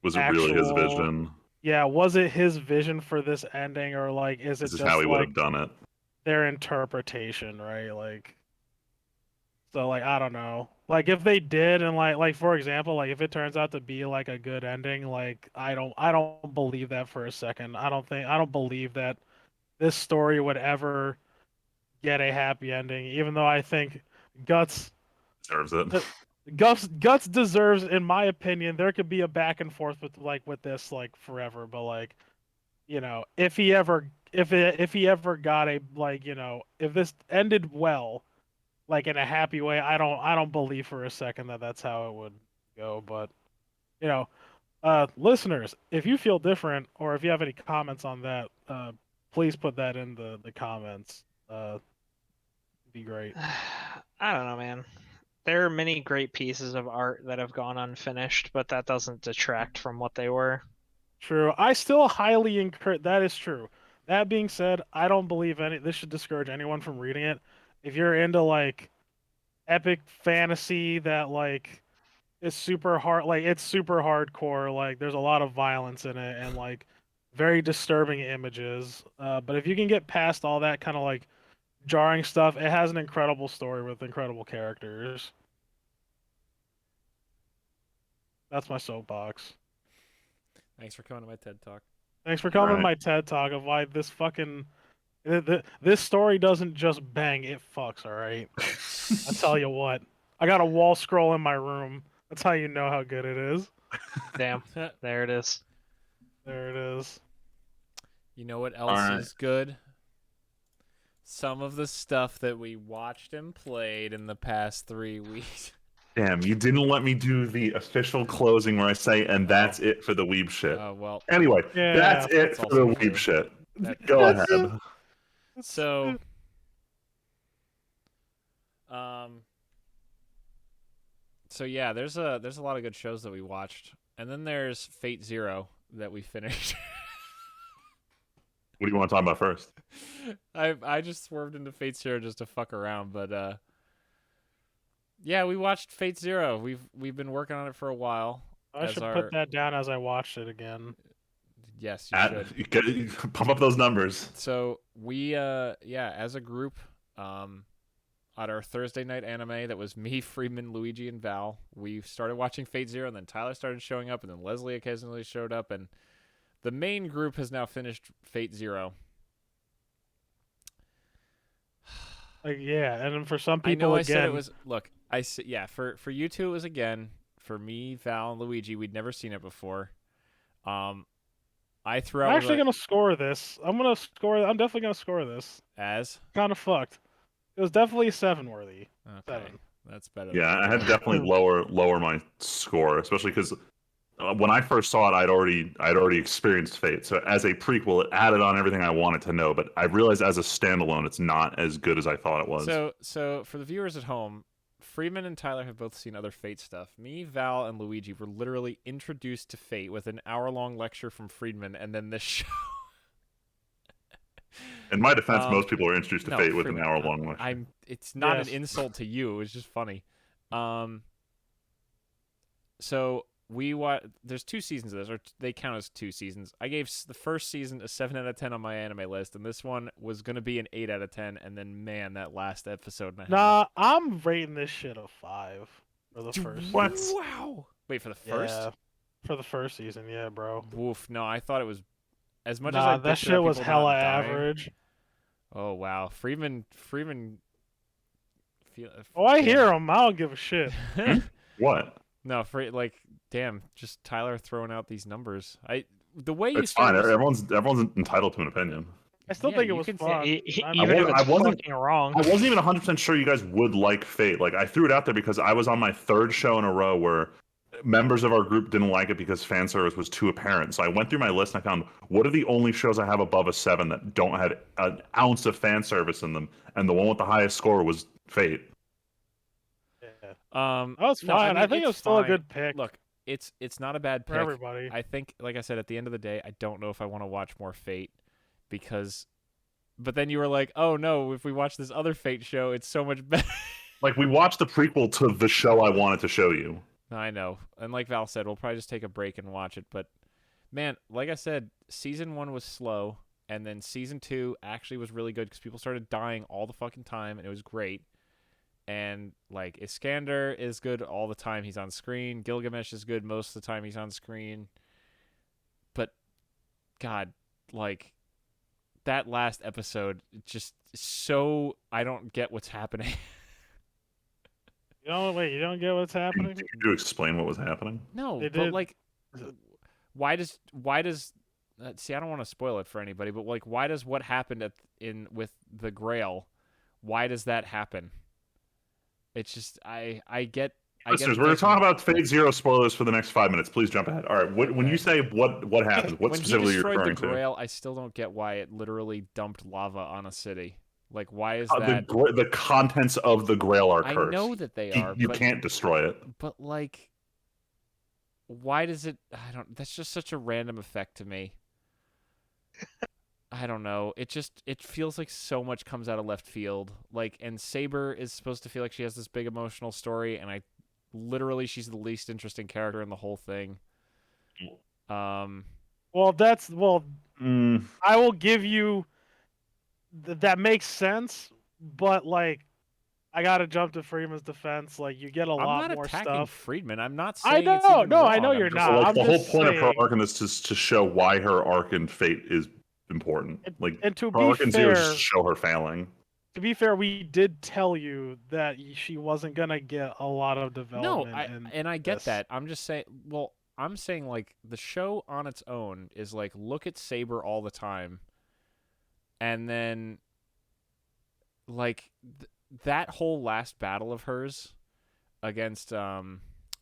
Was it really his actual vision? yeah, was it his vision for this ending or like is it This is how just he would like have done it. their interpretation, right? Like so like I don't know. Like if they did and like for example, like if it turns out to be like a good ending, like I don't believe that for a second. I don't believe that this story would ever get a happy ending, even though I think Guts Deserves it. uh, Guts deserves, in my opinion, there could be a back and forth with this like forever, but like you know if he ever got a like you know if this ended well like in a happy way, I don't believe for a second that that's how it would go, but you know listeners, if you feel different or if you have any comments on that, please put that in the comments. Be great. I don't know, man. There are many great pieces of art that have gone unfinished, but that doesn't detract from what they were. True. I still highly encourage. That is true. That being said, I don't believe any. This should discourage anyone from reading it. If you're into like epic fantasy that like is super hard, like it's super hardcore. Like there's a lot of violence in it and like very disturbing images. But if you can get past all that kind of like jarring stuff, it has an incredible story with incredible characters. That's my soapbox. Thanks for coming to my TED Talk. Thanks for coming to Right. my TED Talk of why this fucking this story doesn't just bang, it fucks. All right, I tell you what, I got a wall scroll in my room. That's how you know how good it is. Damn, there it is. There it is. You know what All else right. is good? Some of the stuff that we watched and played in the past 3 weeks. Damn, you didn't let me do the official closing where I say, and that's it for the weeb shit. Oh, well. Anyway, Yeah, that's it that's for the also weeb true. shit. That- Go That's ahead. it. So, um, so yeah, there's a lot of good shows that we watched, and then there's Fate Zero that we finished. What do you want to talk about first? I just swerved into Fate Zero just to fuck around, but yeah, we watched Fate Zero. We've been working on it for a while. I as should our put that down as I watched it again. Yes, you should. Pump up those numbers. So we yeah, as a group, at our Thursday night anime that was me, Freeman, Luigi, and Val, we started watching Fate Zero, and then Tyler started showing up, and then Leslie occasionally showed up, and the main group has now finished Fate Zero. Like, yeah, and then for some I people, know I again, said it was. Look, I said yeah. For you two, it was again. For me, Val, and Luigi, we'd never seen it before. I threw out I'm what actually I- gonna score this. I'm definitely gonna score this. as Kind of fucked. It was definitely 7 worthy. okay. 7. That's better. Yeah, than I had to definitely lower my score, especially because when I first saw it, I'd already experienced Fate. So as a prequel, it added on everything I wanted to know. But I realized as a standalone, it's not as good as I thought it was. So for the viewers at home, Freeman and Tyler have both seen other Fate stuff. Me, Val, and Luigi were literally introduced to Fate with an hour-long lecture from Friedman, and then this show. In my defense, most people are introduced to no, Fate with an Freeman, hour-long lecture. It's not Yes. an insult to you. It was just funny. So there's 2 seasons of this, or they count as 2 seasons. I gave the first season a 7 out of 10 on my anime list, and this one was gonna be an 8 out of 10. And then, man, that last episode and a half. Nah, I'm rating this shit a 5 for the first. What? Wow. Wait, for the first? Yeah, for the first season, yeah, bro. Woof. No, I thought it was as much as Nah, I that bitched shit about was people not hella dying. average. Oh wow, Freeman. Oh, I hear him. I don't give a shit. What? No, damn, just Tyler throwing out these numbers. The way you It's fine. started. Everyone's entitled to an opinion. I still Yeah, think it you was can say- fun. Even if I it's wasn't- fucking wrong. I wasn't even 100% sure you guys would like Fate. Like, I threw it out there because I was on my 3rd show in a row where members of our group didn't like it because fan service was too apparent. So I went through my list and I found what are the only shows I have above a 7 that don't have an ounce of fan service in them, and the one with the highest score was Fate. Yeah. That was fine. I think it was still a good pick. Look, it's not a bad for pick. everybody. I think, like I said, at the end of the day, I don't know if I want to watch more Fate because. But then you were like, "Oh no! If we watch this other Fate show, it's so much better." Like, we watched the prequel to the show I wanted to show you. I know, and like Val said, we'll probably just take a break and watch it. But man, like I said, season 1 was slow, and then season 2 actually was really good because people started dying all the fucking time, and it was great. And like Iskander is good all the time he's on screen. Gilgamesh is good most of the time he's on screen. But God, like that last episode, just so I don't get what's happening. You don't get what's happening? Could you explain what was happening? No, They but did- like, why does see? I don't want to spoil it for anybody, but like, why does what happened with the Grail? Why does that happen? It's just I get. Listeners, we're going to talk about Fate Zero spoilers for the next 5 minutes. Please jump ahead. All right, when you say what happened, what when he specifically you're destroyed the referring to? Grail, I still don't get why it literally dumped lava on a city. Like, why is The, that? the contents of the Grail are I cursed. know that they You- are. You but, can't destroy it. But like, why does it? I don't. That's just such a random effect to me. I don't know. It feels like so much comes out of left field. Like, and Saber is supposed to feel like she has this big emotional story, and she's the least interesting character in the whole thing. Well, I will give you that makes sense, but like I gotta jump to Freeman's defense. Like, you get a I'm lot not more attacking stuff. Friedman. I'm not I saying it's know, even no, wrong. I know you're I'm just not. Like I'm the whole just point of her saying. arc in this is to show why her arc in Fate is important. Like And to her be arc in Zero is just fair, to show her failing. we did tell you that she wasn't gonna get a lot of No, development. I get this. that. I'm just saying. Well, I'm saying like the show on its own is like look at Saber all the time, and then like that whole last battle of hers against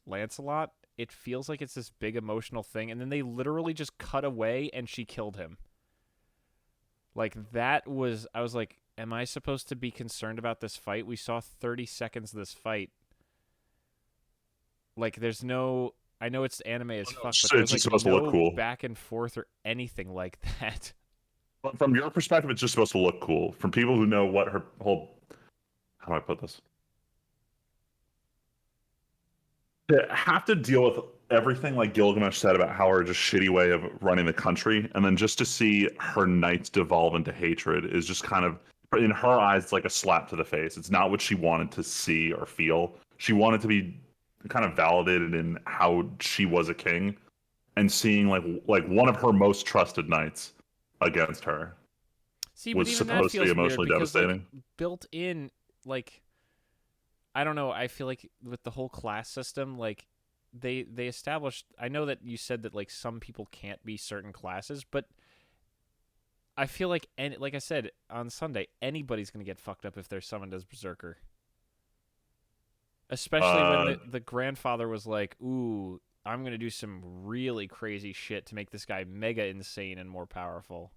Lancelot. It feels like it's this big emotional thing, and then they literally just cut away and she killed him. Like that was, I was like, am I supposed to be concerned about this fight? We saw 30 seconds of this fight. Like, there's no. I know it's anime as fuck, but there It's was just like supposed to look no cool. back and forth or anything like that. But from your perspective, it's just supposed to look cool. From people who know what her whole, how do I put this? To have to deal with everything like Gilgamesh said about how her just shitty way of running the country, and then just to see her knights devolve into hatred is just kind of, in her eyes, it's like a slap to the face. It's not what she wanted to see or feel. She wanted to be kind of validated in how she was a king, and seeing like one of her most trusted knights against her See, but was even that supposed to be feels weird emotionally because like devastating. built in, like I don't know. I feel like with the whole class system, like they established. I know that you said that like some people can't be certain classes, but I feel like and like I said on Sunday, anybody's gonna get fucked up if they're summoned as Berserker. Especially when Uh, the grandfather was like, "Ooh, I'm gonna do some really crazy shit to make this guy mega insane and more powerful."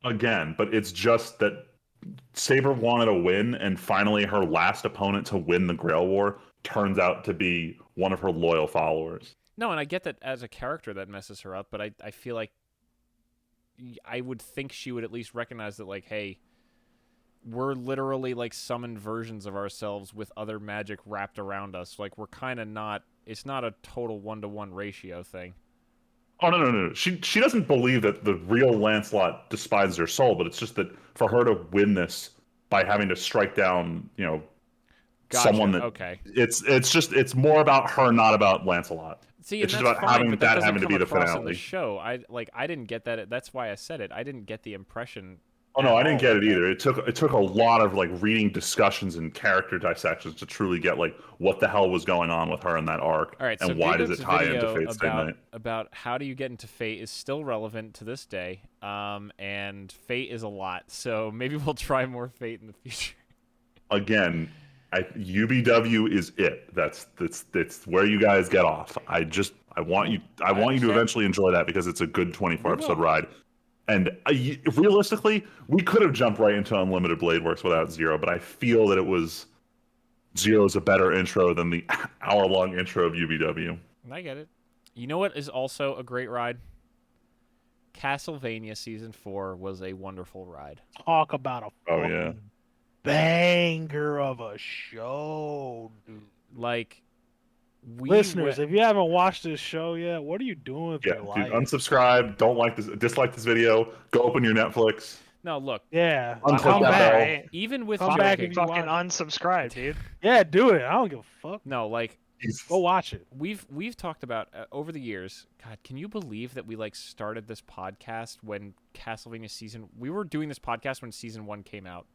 Again, but it's just that Saber wanted a win, and finally her last opponent to win the Grail War turns out to be one of her loyal followers. No, and I get that as a character that messes her up, but I feel like I would think she would at least recognize that, like, hey, we're literally like summoned versions of ourselves with other magic wrapped around us. Like, we're kind of not. It's not a total 1-to-1 ratio thing. Oh no. She doesn't believe that the real Lancelot despises her soul, but it's just that for her to win this by having to strike down, someone Gotcha. that Okay. it's more about her, not about Lancelot. See, It's and just that's about fine, but that doesn't having to come be the across in the finale. show. I didn't get that. That's why I said it. I didn't get the impression. Oh no, At I didn't all get that it either. It took a lot of like reading discussions and character dissections to truly get like what the hell was going on with her in that arc, All right, so and why does Gigok's it tie into video Fate Stay Night. about how do you get into Fate is still relevant to this day. And Fate is a lot, so maybe we'll try more Fate in the future. Again, UBW is it. That's where you guys get off. I want you I to understand. eventually enjoy that because it's a good 24 We episode will. ride. And realistically, we could have jumped right into Unlimited Blade Works without Zero, but I feel that it was Zero's a better intro than the hour-long intro of UBW. I get it. You know what is also a great ride? Castlevania Season 4 was a wonderful ride. Talk about a Oh fucking yeah. banger of a show, dude. Like, Listeners, if you haven't watched this show yet, what are you doing with Yeah, your dude, life? unsubscribe. Don't like this. Dislike this video. Go open your Netflix. No, look. Yeah, Unclick come that back. bell. Right. Even with Come back joking, if you Fucking want. unsubscribe, dude. Yeah, do it. I don't give a fuck. no, like Jesus. Go watch it. we've talked about over the years. God, can you believe that we like started this podcast when Castlevania season? We were doing this podcast when season 1 came out.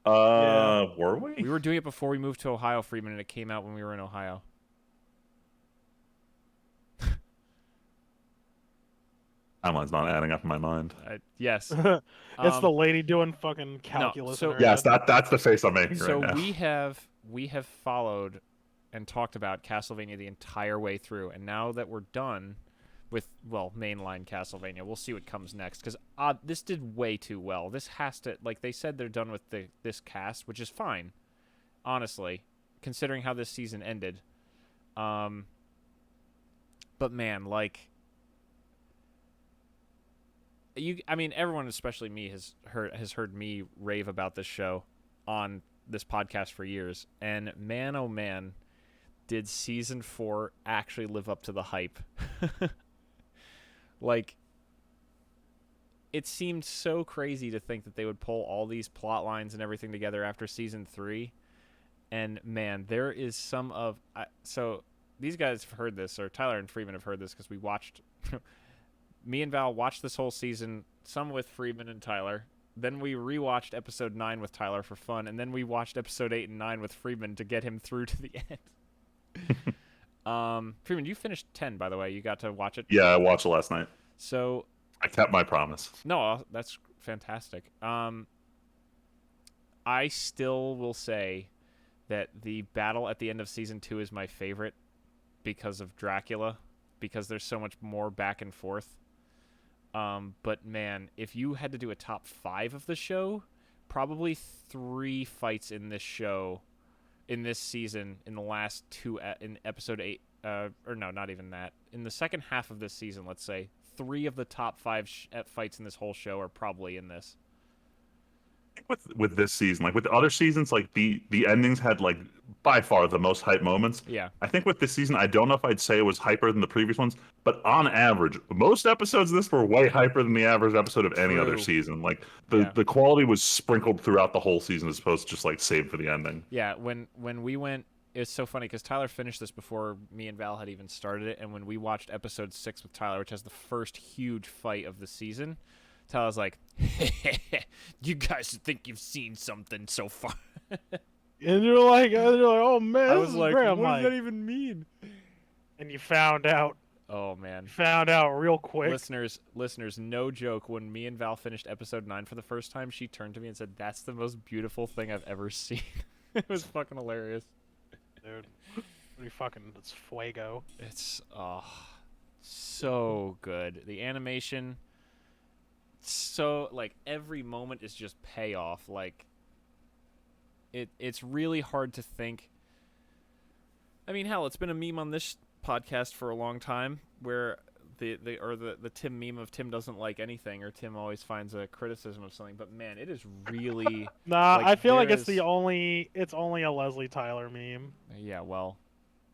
Were we? We were doing it before we moved to Ohio, Freeman, and it came out when we were in Ohio. Timeline's not adding up in my mind. Yes. It's the lady doing fucking calculus. so- in her Yes, head. that's the face I'm making So right now. we have followed and talked about Castlevania the entire way through, and now that we're done with mainline Castlevania, we'll see what comes next because this did way too well. This has to they said they're done with this cast, which is fine, honestly, considering how this season ended. But man, everyone, especially me, has heard me rave about this show on this podcast for years, and man, oh man, did season 4 actually live up to the hype? it seemed so crazy to think that they would pull all these plot lines and everything together after season 3. And man, there is some of so these guys have heard this, or Tyler and Freeman have heard this because we watched. Me and Val watched this whole season, some with Freeman and Tyler. Then we rewatched episode 9 with Tyler for fun, and then we watched episode 8 and 9 with Freeman to get him through to the end. Freeman, you finished 10, by the way. You got to watch it. Yeah, I watched it last night. So I kept my promise. no, that's fantastic. I still will say that the battle at the end of season 2 is my favorite because of Dracula, because there's so much more back and forth. But man, if you had to do a top 5 of the show, probably 3 fights in this show, in this season, in the last 2, in episode 8, or no, not even that. In the second half of this season, let's say, 3 of the top 5 fights in this whole show are probably in this. With this season, like with the other seasons, like the endings had like by far the most hype moments. Yeah. I think with this season, I don't know if I'd say it was hyper than the previous ones, but on average, most episodes of this were way hyper than the average episode of any other True. season. Like Yeah. the quality was sprinkled throughout the whole season as opposed to just like saved for the ending. Yeah, when we went, it's so funny because Tyler finished this before me and Val had even started it, and when we watched episode 6 with Tyler, which has the first huge fight of the season, Tyler's like, "You guys think you've seen something so far?" And you're like, oh man, I this was is like, great. "What I'm does like, that even mean?" and you found out Oh man, real quick. listeners, no joke. When me and Val finished episode 9 for the first time, she turned to me and said, "That's the most beautiful thing I've ever seen." It was fucking hilarious. Dude, pretty fucking, it's fuego. It's so good. The animation, so like every moment is just payoff. Like it's really hard to think. I mean, hell, it's been a meme on this podcast for a long time where the Tim meme of Tim doesn't like anything, or Tim always finds a criticism of something. But man, it is really Nah, like, I feel like it's there's- it's only a Leslie Tyler meme. yeah. Well,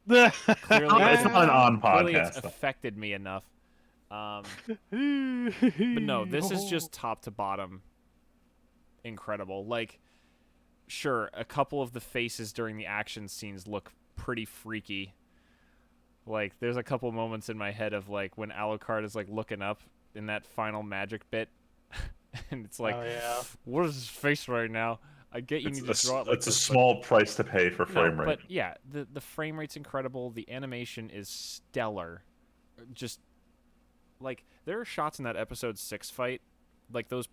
Clearly, clearly It's not an on clearly podcast. it's though. affected me enough. But but no, this is just top to bottom incredible. Like, sure, a couple of the faces during the action scenes look pretty freaky. Like, there's a couple moments in my head of, like, when Alucard is, like, looking up in that final magic bit. And it's like, Oh, yeah. what is his face right now? I get you need to draw it like It's a this, but- small price to pay for No, frame rate. but yeah, the frame rate's incredible. The animation is stellar. Just like there are shots in that episode 6 fight, like those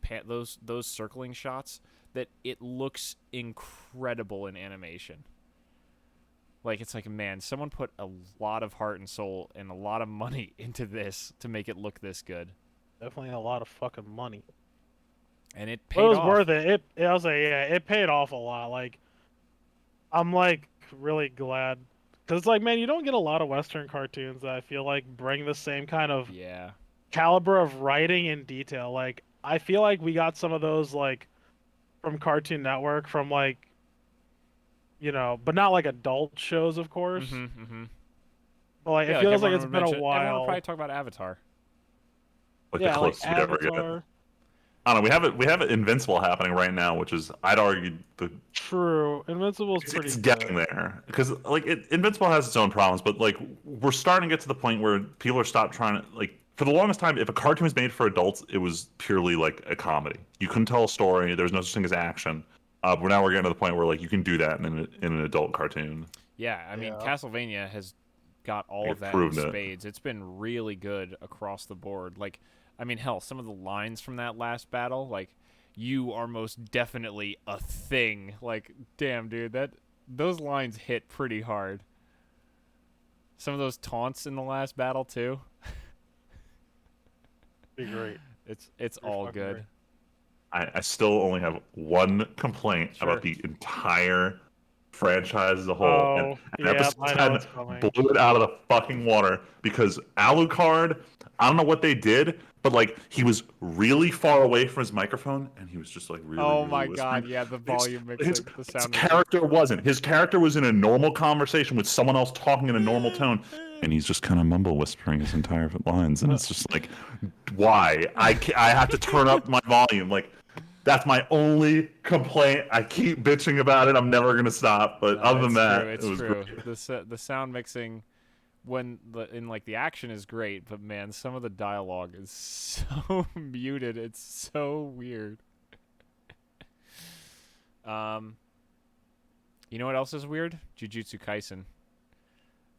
circling shots that it looks incredible in animation. Like it's like, man, someone put a lot of heart and soul and a lot of money into this to make it look this good. Definitely a lot of fucking money. And it But paid it was off. worth it. I was like, yeah, it paid off a lot. Like, I'm like really glad because it's like, man, you don't get a lot of Western cartoons that I feel like bring the same kind of Yeah. caliber of writing and detail. Like, I feel like we got some of those like from Cartoon Network, from like, you know, but not like adult shows, of course. But like, Yeah, it feels like everyone it's would been a mention- Everyone would while. probably talk about Avatar. Like Yeah, the like closest we'd ever get. Avatar. I don't know. We have Invincible happening right now, which is I'd argue True, Invincible's pretty it's good. getting there because like Invincible has its own problems, but like we're starting to get to the point where people are stopped trying to like. For the longest time, if a cartoon was made for adults, it was purely like a comedy. You couldn't tell a story. There was no such thing as action. But now we're getting to the point where like you can do that in an adult cartoon. Yeah, I mean, Yeah. Castlevania has got all They've of that in proven it. spades. It's been really good across the board. Like, I mean, hell, some of the lines from that last battle, like, "You are most definitely a thing." Like, damn, dude, those lines hit pretty hard. Some of those taunts in the last battle too. Be great. It's Pretty all fucking good. great. I still only have one complaint Sure. about the entire franchise as a whole. Oh, And yeah, episode I know 10 it's coming. blew it out of the fucking water because Alucard, I don't know what they did, but like he was really far away from his microphone and he was just like really, Oh really my whispering. god, yeah, the His, volume his, mixing, the his sound mixing. character wasn't. His character was in a normal conversation with someone else talking in a normal tone. And he's just kind of mumble whispering his entire lines. And it's just like, why? I have to turn up my volume. Like, that's my only complaint. I keep bitching about it. I'm never going to stop. But other than It's that, true, it it's was true. great. The sound mixing when in like the action is great, but man, some of the dialogue is so muted. It's so weird. You know what else is weird? Jujutsu Kaisen.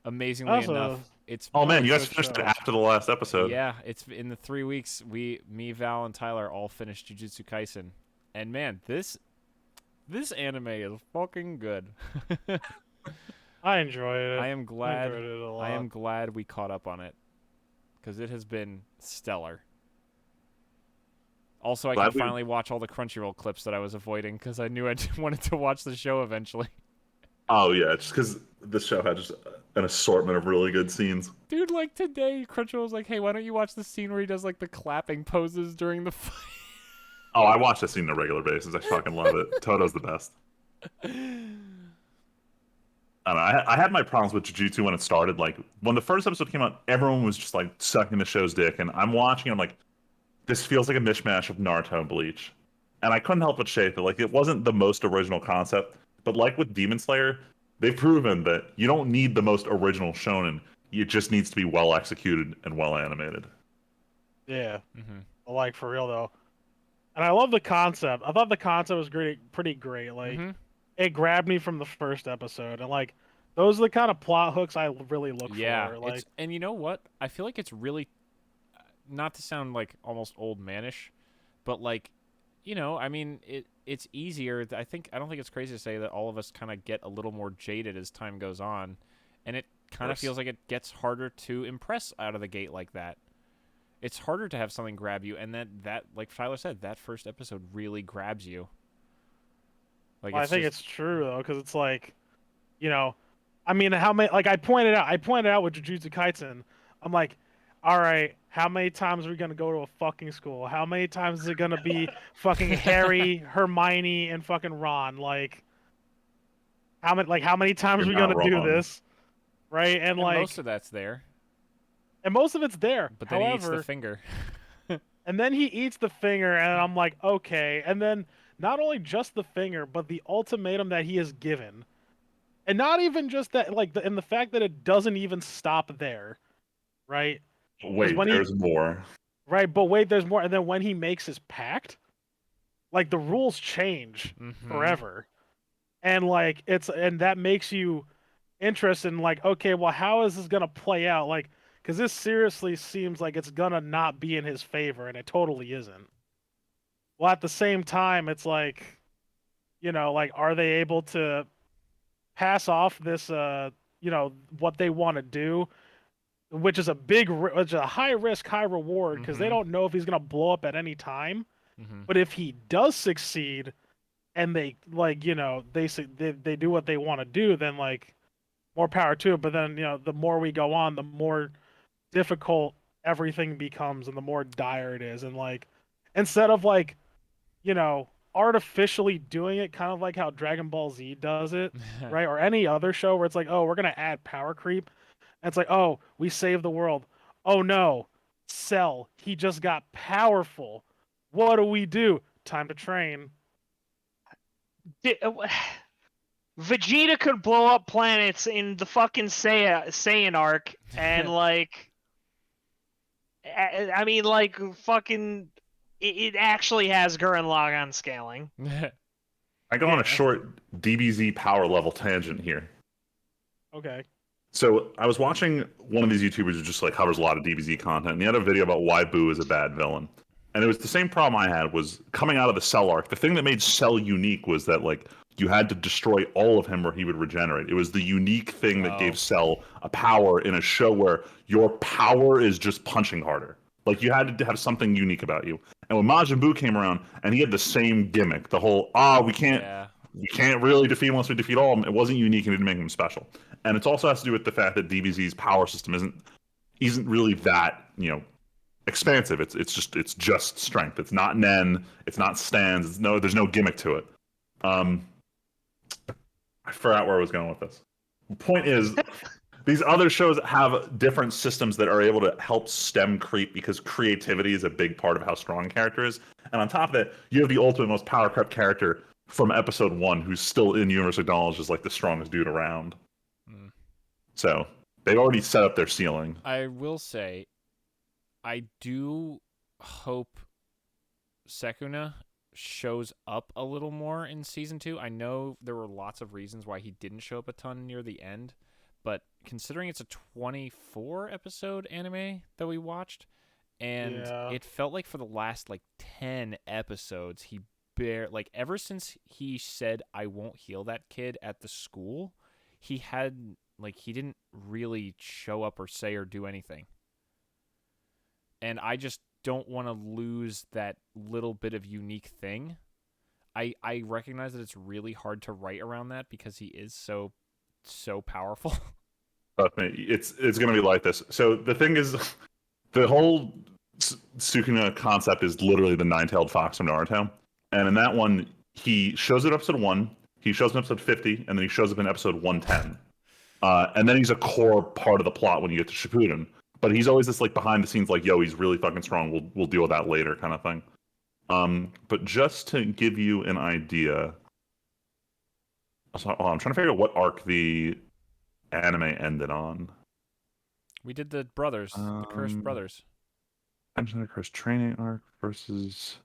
Amazingly That's enough, a it's Oh, man, really you guys good finished it show. after the last episode. yeah, it's in the 3 weeks. Me, Val, and Tyler all finished Jujutsu Kaisen, and man, this anime is fucking good. I enjoyed it. I am glad. enjoyed it a lot. I am glad we caught up on it because it has been stellar. Also, I can Glad we- finally watch all the Crunchyroll clips that I was avoiding because I knew I wanted to watch the show eventually. Oh, yeah, just because this show had just an assortment of really good scenes. Dude, like today, Crunchyroll was like, "Hey, why don't you watch the scene where he does like the clapping poses during the fight?" Oh, I watch this scene on a regular basis. I fucking love it. Toto's the best. I don't know, I had my problems with Jujutsu when it started. Like, when the first episode came out, everyone was just like sucking the show's dick. And I'm watching, I'm like, this feels like a mishmash of Naruto and Bleach. And I couldn't help but shake it. Like, it wasn't the most original concept. But like with Demon Slayer, they've proven that you don't need the most original shonen. It just needs to be well executed and well animated. Yeah, Mm-hmm. like for real though. And I love the concept. I thought the concept was pretty great. Like Mm-hmm. it grabbed me from the first episode, and like those are the kind of plot hooks I really look Yeah, for. Like, and you know what? I feel like it's really, not to sound like almost old manish, but like, I mean, it's easier. I don't think it's crazy to say that all of us kind of get a little more jaded as time goes on, and it kind of feels like it gets harder to impress out of the gate like that. It's harder to have something grab you, and that like Tyler said, that first episode really grabs you. Like I think just, it's true though, because it's like, I mean, how many? Like I pointed out with Jujutsu Kaisen, I'm like, all right, how many times are we gonna go to a fucking school? How many times is it gonna be fucking Harry, Hermione, and fucking Ron? Like, how many times are You're we not gonna do wrong. this? Right? And like, most of that's there, and most of it's there. but then he eats the However, finger. and then he eats the finger, and I'm like, okay. And then not only just the finger, but the ultimatum that he is given. And not even just that, like, and the fact that it doesn't even stop there, right? Wait, when there's more. Right, but wait, there's more. And then when he makes his pact, like, the rules change Mm-hmm. forever. And, like, and that makes you interested in, like, okay, well, how is this going to play out? Like, because this seriously seems like it's going to not be in his favor, and it totally isn't. Well, at the same time, it's like, like, are they able to pass off this, what they want to do, which is which is a high risk, high reward, because they Mhm. don't know if he's gonna blow up at any time. Mm-hmm. But if he does succeed, and they like, they do what they want to do, then like, more power to it. But then the more we go on, the more difficult everything becomes, and the more dire it is. And like, instead of like, artificially doing it, kind of like how Dragon Ball Z does it, right? Or any other show where it's like, oh, we're gonna add power creep. And it's like, oh, we saved the world. Oh no, Cell, he just got powerful. What do we do? Time to train. Vegeta could blow up planets in the fucking Saiyan arc, and like, I mean, like, fucking, it actually has Gurren Lagann scaling. I go on a Yeah. short DBZ power level tangent here. Okay. So I was watching one of these YouTubers who just like covers a lot of DBZ content, and he had a video about why Boo is a bad villain. And it was the same problem I had, was coming out of the Cell arc. The thing that made Cell unique was that like you had to destroy all of him or he would regenerate. It was the unique thing that Oh. gave Cell a power in a show where your power is just punching harder. Like you had to have something unique about you. And when Majin Buu came around and he had the same gimmick, the whole we can't Yeah. we can't really defeat him unless we defeat all of them. It wasn't unique and it didn't make him special. And it also has to do with the fact that DBZ's power system isn't really that, expansive. It's just strength. It's not Nen. It's not stands. There's no gimmick to it. I forgot where I was going with this. The point is, these other shows have different systems that are able to help stem creep because creativity is a big part of how strong a character is. And on top of that, you have the ultimate, most power crept character from episode 1 who's still in universal knowledge as like the strongest dude around. Mm. So they've already set up their ceiling. I will say, I do hope Sekuna shows up a little more in season 2. I know there were lots of reasons why he didn't show up a ton near the end, but considering it's a 24 episode anime that we watched, and it felt like for the last 10 episodes he ever since he said I won't heal that kid at the school, he didn't really show up or say or do anything. And I just don't want to lose that little bit of unique thing. I recognize that it's really hard to write around that because he is so powerful. Trust me, it's going to be like this. So the thing is, the whole Sukuna concept is literally the nine-tailed fox from Naruto. And in that one, he shows up in episode 1, he shows up in episode 50, and then he shows up in episode 110. And then he's a core part of the plot when you get to Shippuden. But he's always this behind the scenes yo, he's really fucking strong. We'll deal with that later kind of thing. But just to give you an idea, I'm trying to figure out what arc the anime ended on. We did the brothers, the Cursed Brothers. The Cursed training arc versus.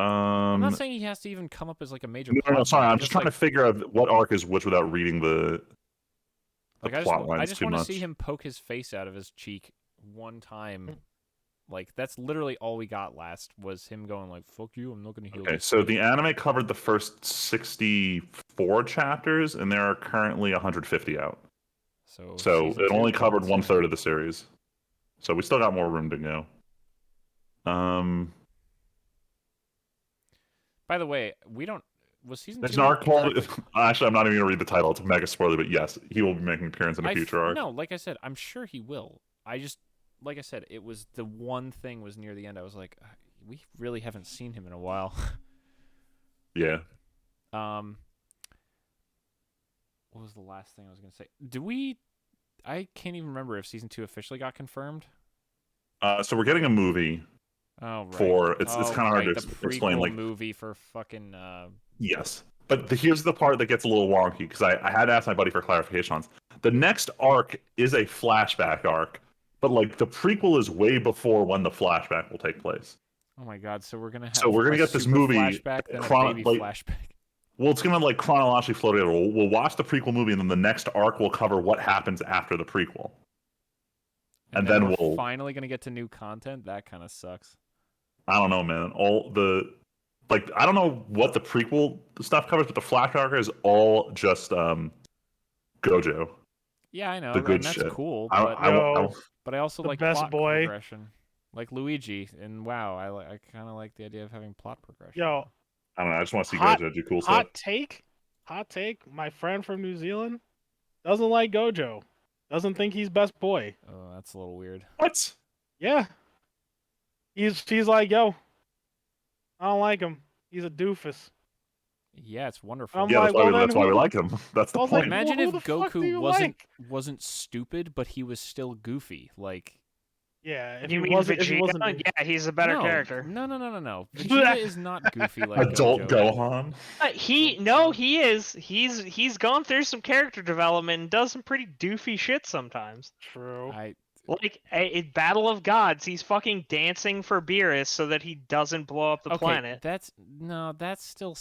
I'm not saying he has to even come up as a major. No, sorry. I'm just trying to figure out what arc is which without reading the. I just want to see him poke his face out of his cheek one time. That's literally all we got last was him going fuck you, I'm not going to heal. Okay, so the anime covered the first 64 chapters, and there are currently 150 out. So it only covered 1/3 of the series. So we still got more room to go. By the way, was season 2... There's an arc called... Actually, I'm not even going to read the title. It's a mega spoiler, but yes, he will be making an appearance in a future arc. No, like I said, I'm sure he will. Like I said, it was the one thing was near the end. I was like, we really haven't seen him in a while. Yeah. What was the last thing I was going to say? I can't even remember if season 2 officially got confirmed. So we're getting a movie. Oh, right. It's kind of hard to explain. Movie for fucking. Yes, but here's the part that gets a little wonky because I had to ask my buddy for clarification on this. The next arc is a flashback arc, but the prequel is way before when the flashback will take place. Oh my god! So we're gonna get this movie flashback, then a baby flashback. Well, it's gonna chronologically flow together. We'll watch the prequel movie, and then the next arc will cover what happens after the prequel. And then we'll finally gonna get to new content. That kind of sucks. I don't know, man. All the I don't know what the prequel stuff covers, but the flashback arc is all just Gojo. Yeah, I know. The good and that's shit. cool. But I also like best plot boy. progression. Like Luigi and WoW. I kind of like the idea of having plot progression. Yo, I don't know. I just want to see Gojo do cool stuff. Hot take. My friend from New Zealand doesn't like Gojo. Doesn't think he's best boy. Oh, that's a little weird. What? Yeah. He's like, yo, I don't like him. He's a doofus. Yeah, it's wonderful. I'm Yeah, like, that's why we like him. That's the point. Imagine if who the fuck do Goku you wasn't stupid, but he was still goofy. Yeah, if You he mean wasn't, if he Vegeta? wasn't, Yeah, he's a better character. No. Vegeta is not goofy like Adult Gojo. Gohan. He is. He's gone through some character development and does some pretty doofy shit sometimes. True. Like a Battle of Gods, he's fucking dancing for Beerus so that he doesn't blow up the planet. That's still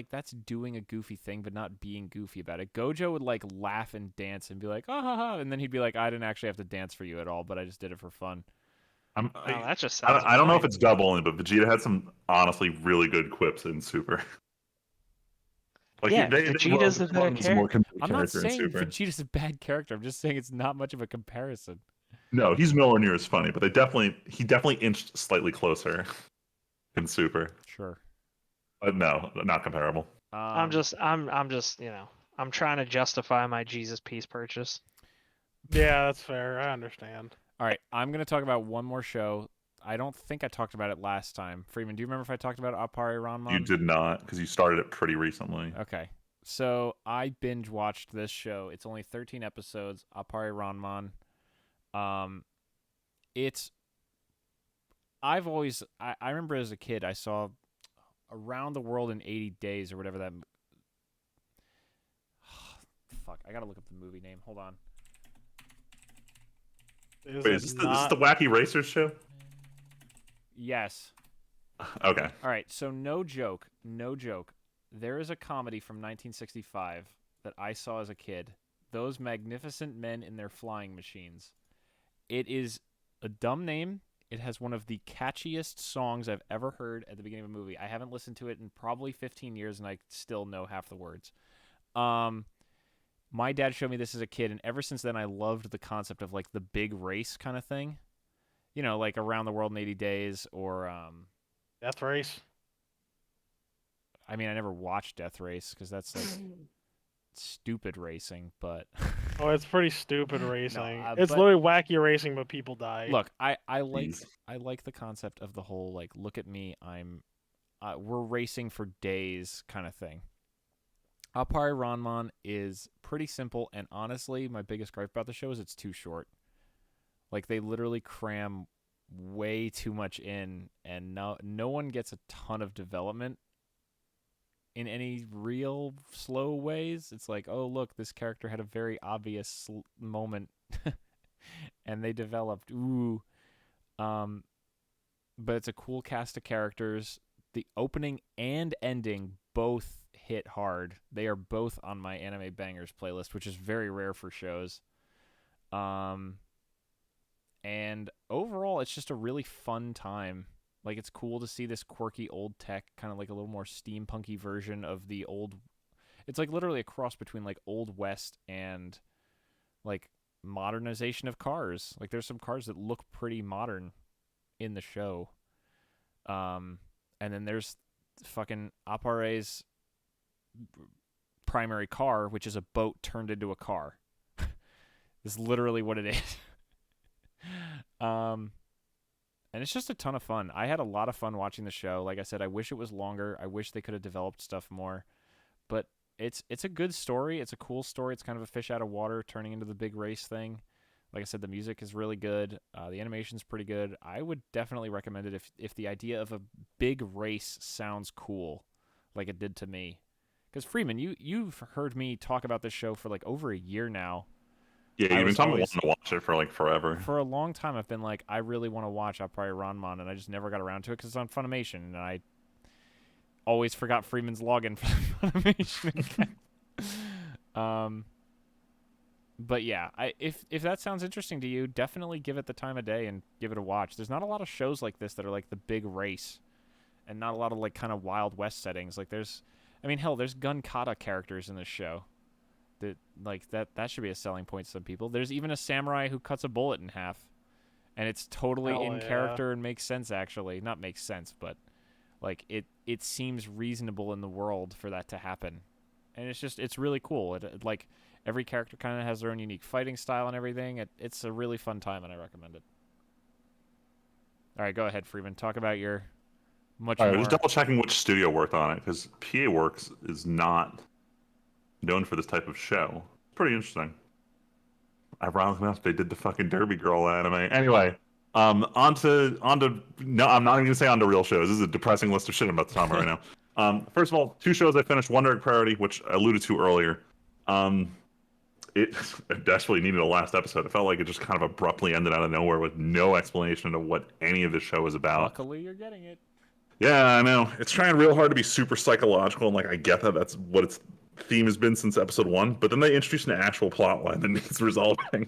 that's doing a goofy thing, but not being goofy about it. Gojo would laugh and dance and be like, ah ha ha, and then he'd be like, I didn't actually have to dance for you at all, but I just did it for fun. That just sounds I don't know if it's dub only, but Vegeta had some honestly really good quips in Super. Vegeta's a better character. I'm not saying Vegeta's a bad character. I'm just saying it's not much of a comparison. No, he's nowhere near as funny, but he definitely inched slightly closer in Super. Sure. No, not comparable. I'm just I'm trying to justify my Jesus piece purchase. Yeah, that's fair. I understand. All right, I'm going to talk about one more show. I don't think I talked about it last time. Freeman, do you remember if I talked about Appare Ranman? You did not, because you started it pretty recently. Okay. So I binge watched this show. It's only 13 episodes, Appare Ranman. It's I remember as a kid I saw Around the World in 80 Days or whatever that fuck, I got to look up the movie name. Hold on. Is Wait, it is this not? the Wacky Racers show? Yes. Okay. All right, so no joke. There is a comedy from 1965 that I saw as a kid. Those Magnificent Men in Their Flying Machines. It is a dumb name. It has one of the catchiest songs I've ever heard at the beginning of a movie. I haven't listened to it in probably 15 years, and I still know half the words. My dad showed me this as a kid, and ever since then, I loved the concept of like the big race kind of thing. You know, like Around the World in 80 Days, or Death Race. I mean, I never watched Death Race because that's like stupid racing, but Oh, it's pretty stupid racing. It's but- literally wacky racing, but people die. look, I like Jeez. I like the concept of the whole like look at me, we're racing for days kind of thing. Appare Ranman is pretty simple, and honestly, my biggest gripe about the show is it's too short. Like they literally cram way too much in, and no one gets a ton of development in any real slow ways. It's like, oh look, this character had a very obvious moment, and they developed. Ooh, but it's a cool cast of characters. The opening and ending both hit hard. They are both on my anime bangers playlist, which is very rare for shows. And overall, it's just a really fun time. Like, it's cool to see this quirky old tech, kind of like a little more steampunky version of the old. It's like literally a cross between like Old West and like modernization of cars. Like, there's some cars that look pretty modern in the show. And then there's fucking Appare's primary car, which is a boat turned into a car. This is literally what it is. And it's just a ton of fun. I had a lot of fun watching the show. Like I said, I wish it was longer. I wish they could have developed stuff more. But it's a good story. It's a cool story. It's kind of a fish out of water turning into the big race thing. Like I said, the music is really good. The animation's pretty good. I would definitely recommend it if the idea of a big race sounds cool, like it did to me. Because Freeman, you've heard me talk about this show for like over a year now. Yeah, I you've been was talking always- wanting to watch it for like forever. For a long time, I've been like, I really want to watch Appare Ranman, and I just never got around to it because it's on Funimation, and I always forgot Freeman's login for the Funimation account. But yeah, if that sounds interesting to you, definitely give it the time of day and give it a watch. There's not a lot of shows like this that are like the big race, and not a lot of like kind of Wild West settings. Like there's gun kata characters in this show. That should be a selling point to some people. There's even a samurai who cuts a bullet in half, and it's totally Hell in yeah. character and makes sense. Actually, not makes sense, but like it seems reasonable in the world for that to happen, and it's really cool. It like every character kind of has their own unique fighting style and everything. It's a really fun time, and I recommend it. All right, go ahead, Freeman. Talk about your much All right, more. just double checking which studio worked on it because PA Works is not known for this type of show. It's pretty interesting. Ironically enough, they did the fucking Derby Girl anime. Anyway, onto no, I'm not even gonna say onto real shows. This is a depressing list of shit I'm about to talk about right now. First of all, two shows I finished: One Direct Priority, which I alluded to earlier. It desperately needed a last episode. It felt like it just kind of abruptly ended out of nowhere with no explanation of what any of the show was about. Luckily, you're getting it. Yeah, I know. It's trying real hard to be super psychological, and like I get that that's what its theme has been since episode 1, but then they introduce an actual plot line that needs resolving.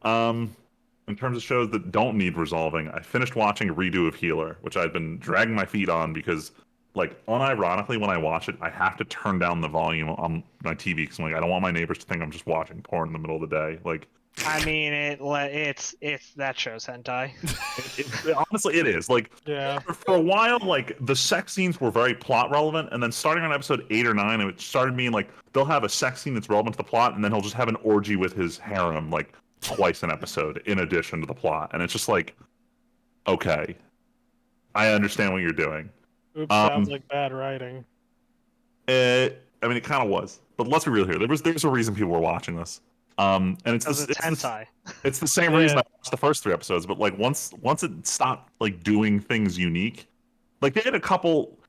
In terms of shows that don't need resolving, I finished watching a redo of Healer, which I've been dragging my feet on because, like, unironically, when I watch it, I have to turn down the volume on my TV because I'm like, I don't want my neighbors to think I'm just watching porn in the middle of the day. Like, I mean, it's that show's hentai. Honestly, it is. Like, Yeah. for a while, like the sex scenes were very plot relevant, and then starting on episode 8 or 9, it started being like they'll have a sex scene that's relevant to the plot, and then he'll just have an orgy with his harem like twice an episode in addition to the plot, and it's just like, okay, I understand what you're doing. Oops, sounds Um, like bad writing. I mean, it kind of was, but let's be real here. There's a reason people were watching this. And it's Because this, it's it's this, hentai. it's the same Yeah. reason I watched the first 3 episodes. But like once it stopped like doing things unique, like they had a couple.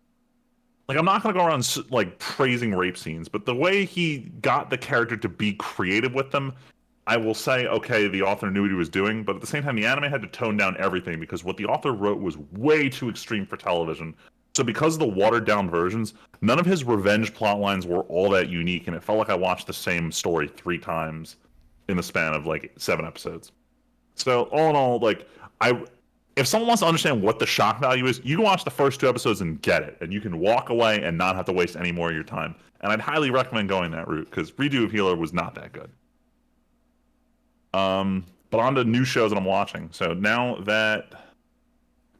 Like I'm not gonna go around like praising rape scenes, but the way he got the character to be creative with them, I will say, okay, the author knew what he was doing, but at the same time, the anime had to tone down everything because what the author wrote was way too extreme for television. So because of the watered down versions, none of his revenge plot lines were all that unique, and it felt like I watched the same story 3 times in the span of like 7 episodes. So all in all, like I, if someone wants to understand what the shock value is, you can watch the first 2 episodes and get it, and you can walk away and not have to waste any more of your time. And I'd highly recommend going that route because Redo of Healer was not that good. But on to new shows that I'm watching. So now that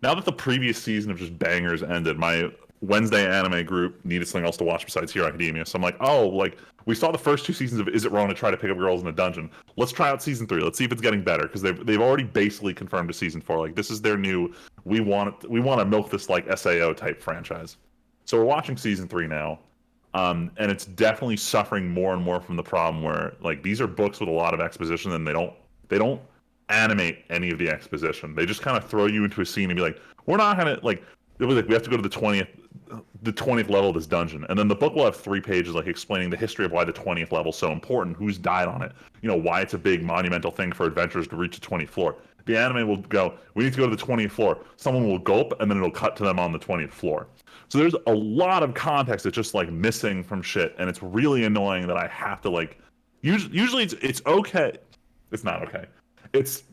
the previous season of just bangers ended, my Wednesday anime group needed something else to watch besides Hero Academia. So I'm like, oh, like we saw the first 2 seasons of Is It Wrong to Try to Pick Up Girls in a Dungeon? Let's try out season 3. Let's see if it's getting better because they've already basically confirmed to season 4. Like this is their new we want to milk this like SAO type franchise. So we're watching season 3 now. And it's definitely suffering more and more from the problem where like these are books with a lot of exposition and they don't animate any of the exposition. They just kind of throw you into a scene and be like, we're not gonna like it was like we have to go to the twentieth level of this dungeon, and then the book will have 3 pages like explaining the history of why the 20th level is so important, who's died on it, why it's a big monumental thing for adventurers to reach the 20th floor. The anime will go, we need to go to the 20th floor. Someone will gulp, and then it'll cut to them on the 20th floor. So there's a lot of context that's just like missing from shit, and it's really annoying that I have to like. Usually it's okay. It's not okay. It's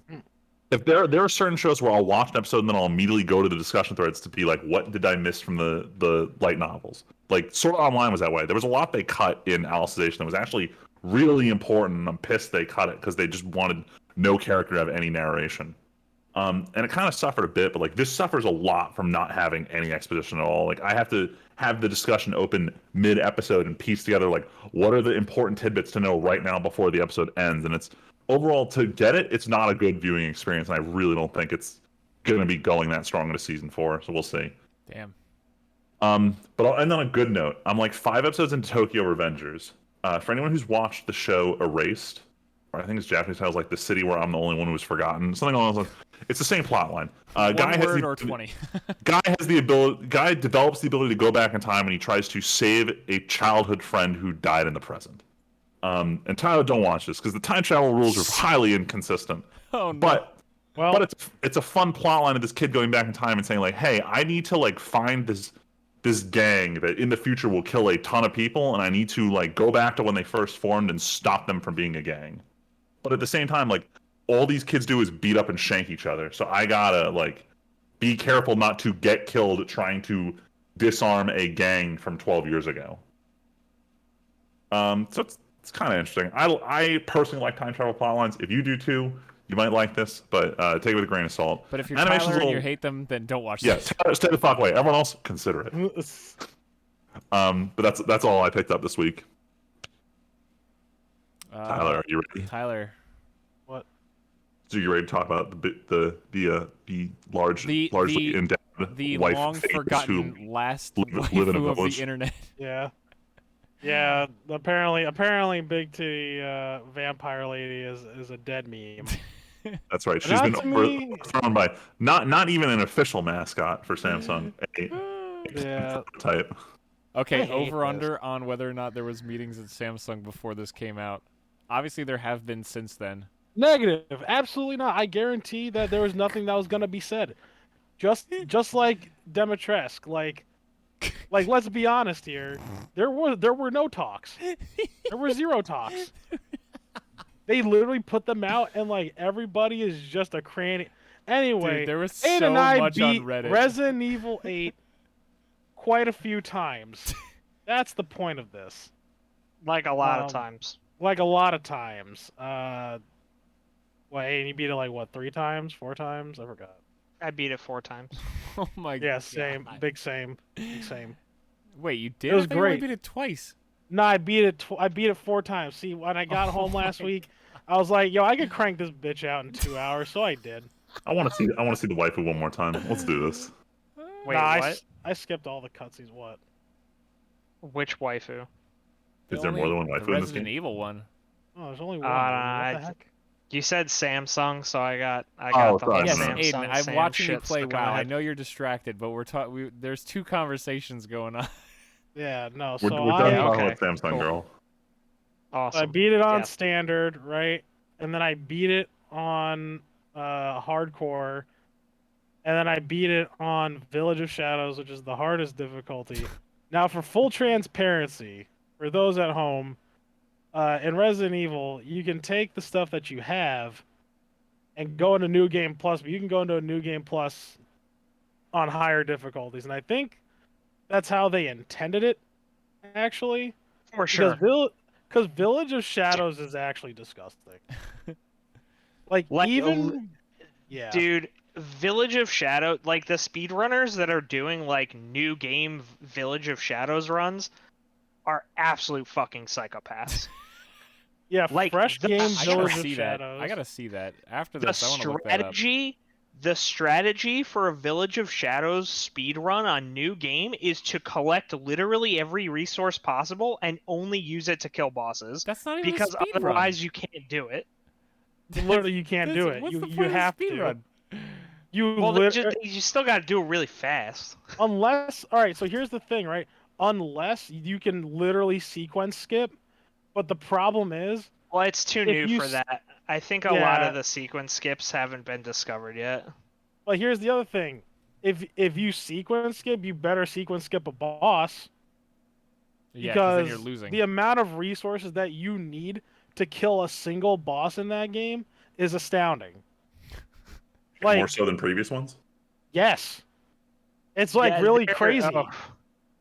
if there are certain shows where I'll watch an episode and then I'll immediately go to the discussion threads to be like, what did I miss from the light novels? Like Sword Art Online was that way. There was a lot they cut in Alicization that was actually really important, and I'm pissed they cut it because they just wanted no character to have any narration. And it kind of suffered a bit, but like this suffers a lot from not having any exposition at all. Like I have to have the discussion open mid-episode and piece together like what are the important tidbits to know right now before the episode ends. And it's overall to get it, it's not a good viewing experience, and I really don't think it's going to be going that strong into season 4. So we'll see. Damn. But I'll end on a good note. I'm like 5 episodes into Tokyo Revengers. For anyone who's watched the show Erased, or I think it's Japanese titles like The City Where I'm the Only One Who Was Forgotten, something along those lines. It's the same plot line. One word or 20. Guy develops the ability to go back in time, and he tries to save a childhood friend who died in the present. And Tyler, don't watch this because the time travel rules are highly inconsistent. Oh no. But it's a fun plot line of this kid going back in time and saying like, hey, I need to like find this gang that in the future will kill a ton of people, and I need to like go back to when they first formed and stop them from being a gang. But at the same time, like all these kids do is beat up and shank each other. So I gotta like be careful not to get killed trying to disarm a gang from 12 years ago. So it's kind of interesting. I personally like time travel plot lines. If you do too, you might like this, but take it with a grain of salt. But if you're Animation's Tyler and you hate them, then don't watch this. Stay the fuck away. Everyone else, consider it. But that's all I picked up this week. Tyler, are you ready? Tyler. What? So you ready to talk about the largely endowed the wife long figures forgotten who last live in a waifu of village? the internet? Yeah. Apparently, Big Titty Vampire Lady is a dead meme. That's right. She's Not been to me. overthrown by not even an official mascot for Samsung. Yeah. Type. I Okay, hate over this. under on whether or not there was meetings at Samsung before this came out. Obviously, there have been since then. Negative. Absolutely not. I guarantee that there was nothing that was gonna be said. Just like Demetresk. Like let's be honest here. There were no talks. There were 0 talks. They literally put them out, and like everybody is just a cranny. Anyway, Dude, there was Aiden so and I much on beat Reddit. Resident Evil 8 quite a few times. That's the point of this. Like a lot of times. Like a lot of times. Wait, and you beat it like what, 3 times, 4 times? I forgot. I beat it 4 times. Oh my Yeah, same, god. big same, big same. Wait, you It did? I was thought you only great. beat it twice. No, I beat it. I beat it 4 times. See, when I got home Oh last my week, I was like, "Yo, I could crank this bitch out in 2 hours." So I did. I want to see. I want to see the waifu one more time. Let's do this. Wait, what? I skipped all the cutscenes. What? Which waifu? Is there more than one The waifu in this Resident game? Evil one. Oh, there's only one. Dude. What Uh, the heck? you said Samsung, so I got Oh, the whole sorry, Yes, no, no. Aiden, Samsung I'm Sam watching you shit play stuck in my WoW. I head. know you're distracted, but there's 2 conversations going on. Yeah, no. We're, So we're done Yeah, talking okay, about Samsung cool. Girl. I Awesome. beat it on Yeah. standard, right? And then I beat it on hardcore, and then I beat it on Village of Shadows, which is the hardest difficulty. Now, for full transparency, for those at home, in Resident Evil, you can take the stuff that you have and go into New Game Plus, but you can go into a New Game Plus on higher difficulties, and I think that's how they intended it, actually, For because sure. Village of Shadows is actually disgusting. Like Like, even yeah, dude, Village of Shadow, like the speedrunners that are doing like new game Village of Shadows runs are absolute fucking psychopaths. yeah, Like fresh the game I gotta Village of see that. Shadows. I gotta see that. After the this, I want to look that up. strategy for a Village of Shadows speed run on new game is to collect literally every resource possible and only use it to kill bosses That's not even a because speed run. otherwise you can't do it. Literally, you can't do it. What's the You point of the have speed to. run? You Well, lit you still got to do it really fast. unless all right. So here's the thing, right? Unless you can literally sequence skip, but the problem is Well, it's too if new you for that. I think a lot yeah. of the sequence skips haven't been discovered yet. But here's the other thing: if you sequence skip, you better sequence skip a boss Yeah, because then you're because losing. the amount of resources that you need to kill a single boss in that game is astounding. More Like, so than previous ones. yes, it's like Yeah, really they're- crazy. oh.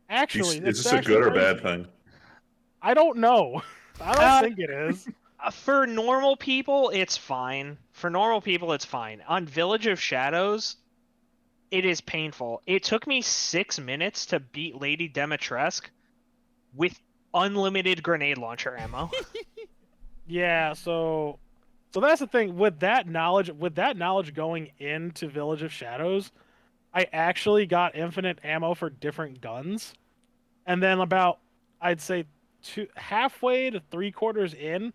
Actually, Is it's this a actually good or crazy. bad thing? I don't know. I don't Uh, think it is. For normal people, it's fine. For normal people, it's fine. On Village of Shadows, it is painful. It took me 6 minutes to beat Lady Demetresque with unlimited grenade launcher ammo. Yeah, so that's the thing with that knowledge going into Village of Shadows, I actually got infinite ammo for different guns. And then about I'd say halfway to 3/4 in,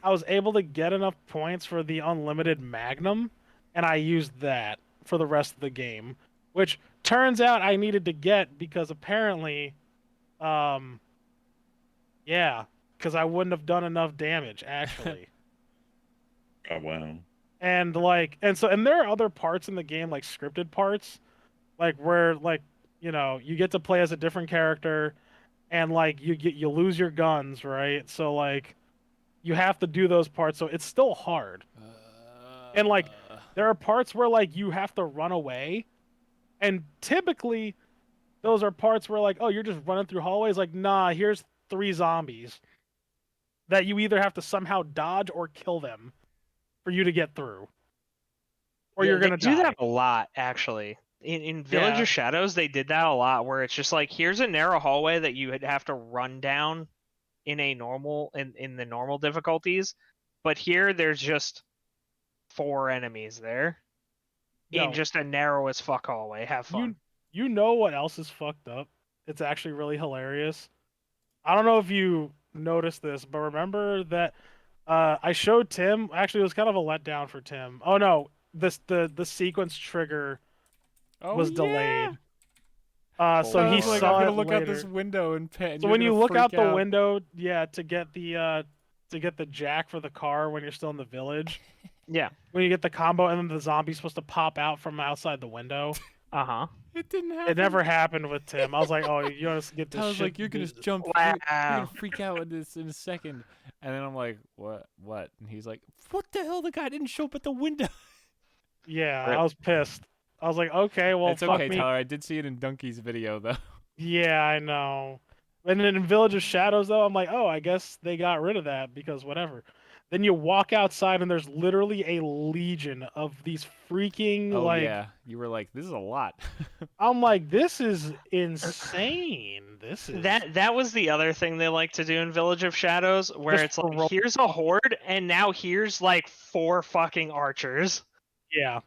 I was able to get enough points for the unlimited Magnum, and I used that for the rest of the game, which turns out I needed to get because apparently um yeah, because I wouldn't have done enough damage actually. Oh wow. And there are other parts in the game like scripted parts like where you get to play as a different character and like you lose your guns, right? So like you have to do those parts, so it's still hard. And like there are parts where like you have to run away, and typically those are parts where like, oh, you're just running through hallways, like, nah, here's 3 zombies that you either have to somehow dodge or kill them for you to get through. Or Yeah, you're they gonna do die. that a lot, actually. In Village Yeah. of Shadows, they did that a lot, where it's just like, here's a narrow hallway that you would have to run down in the normal difficulties, but here there's just 4 enemies there in Yo, just a narrow as fuck hallway. Have you fun. you know what else is fucked up? It's actually really hilarious. I don't know if you noticed this, but remember that I showed Tim. Actually, it was kind of a letdown for Tim. Oh no, the sequence trigger Oh was yeah. delayed. So I he was like, I'm saw gonna it look out this later. window and pet, and So you're when gonna you look freak out the out. window, yeah, to get the jack for the car when you're still in the village, Yeah. when you get the combo, and then the zombie's supposed to pop out from outside the window. Uh-huh. It didn't happen. It never happened with Tim. I was like, oh, you want to get this Tyler's shit? like, you're gonna jump. You're gonna Wow. freak out with this in a second. And then I'm like, what? What? And he's like, what the hell? The guy didn't show up at the window. Yeah, Rip. I was pissed. I was like, okay, well, It's fuck okay, me. Tyler. I did see it in Donkey's video though. Yeah, I know. And then in Village of Shadows, though, I'm like, oh, I guess they got rid of that because whatever. Then you walk outside and there's literally a legion of these freaking Oh like yeah, you were like, this is a lot. I'm like, this is insane. This is That was the other thing they like to do in Village of Shadows, where Just it's like, throw- here's a horde, and now here's like 4 fucking archers. yeah.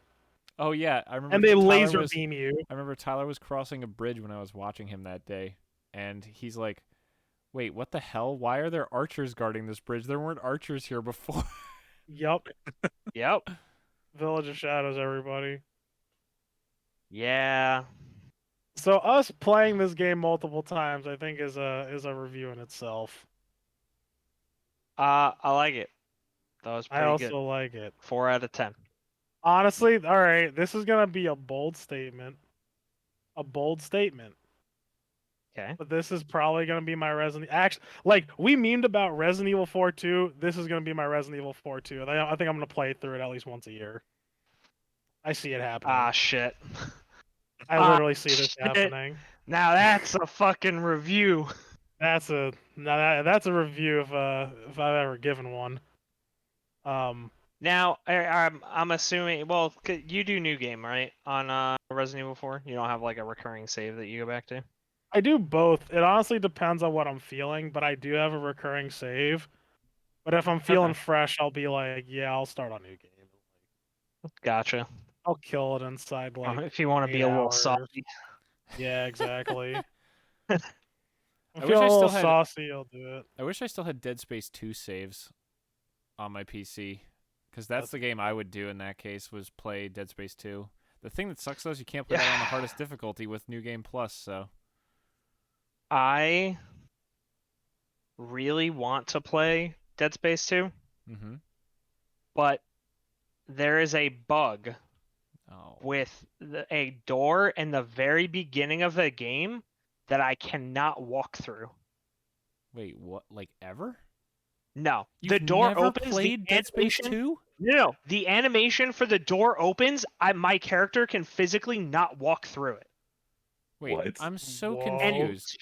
Oh yeah, I remember And they Tyler laser was. beam you. I remember Tyler was crossing a bridge when I was watching him that day, and he's like, "Wait, what the hell? Why are there archers guarding this bridge? There weren't archers here before." Yup. Yep. Village of Shadows, everybody. Yeah. So us playing this game multiple times, I think, is a review in itself. I like it. That was I pretty also good. like it. 4 out of 10. Honestly, all right, this is gonna be a bold statement. A bold statement. Okay. But this is probably gonna be my Resident. Actually, like we memed about Resident Evil 4 2. This is gonna be my Resident Evil 4 2. I think I'm gonna play through it at least once a year. I see it happening. Ah, shit. I ah, literally see this shit. happening. Now that's a fucking review. That's a that's a review if I've ever given one. Now, I'm assuming, well, you do new game, right? On Resident Evil 4? You don't have like a recurring save that you go back to? I do both. It honestly depends on what I'm feeling, but I do have a recurring save. But if I'm feeling Okay. fresh, I'll be like, yeah, I'll start a new game. Gotcha. I'll kill it inside like If you want to 8 be a little hours. salty. Yeah, exactly. I I'm wish feeling I a little still had- saucy, I'll do it. I wish I still had Dead Space 2 saves on my PC, because that's the game I would do in that case, was play Dead Space 2. The thing that sucks though is you can't play that on the hardest difficulty with New Game Plus. So I really want to play Dead Space 2, mm-hmm. but there is a bug Oh, with a door in the very beginning of the game that I cannot walk through. wait, what? Like ever? No, You've the door never opens. played The Dead Space animation, 2? no, the animation for the door opens. My character can physically not walk through it. Wait, What? I'm so Whoa. And confused.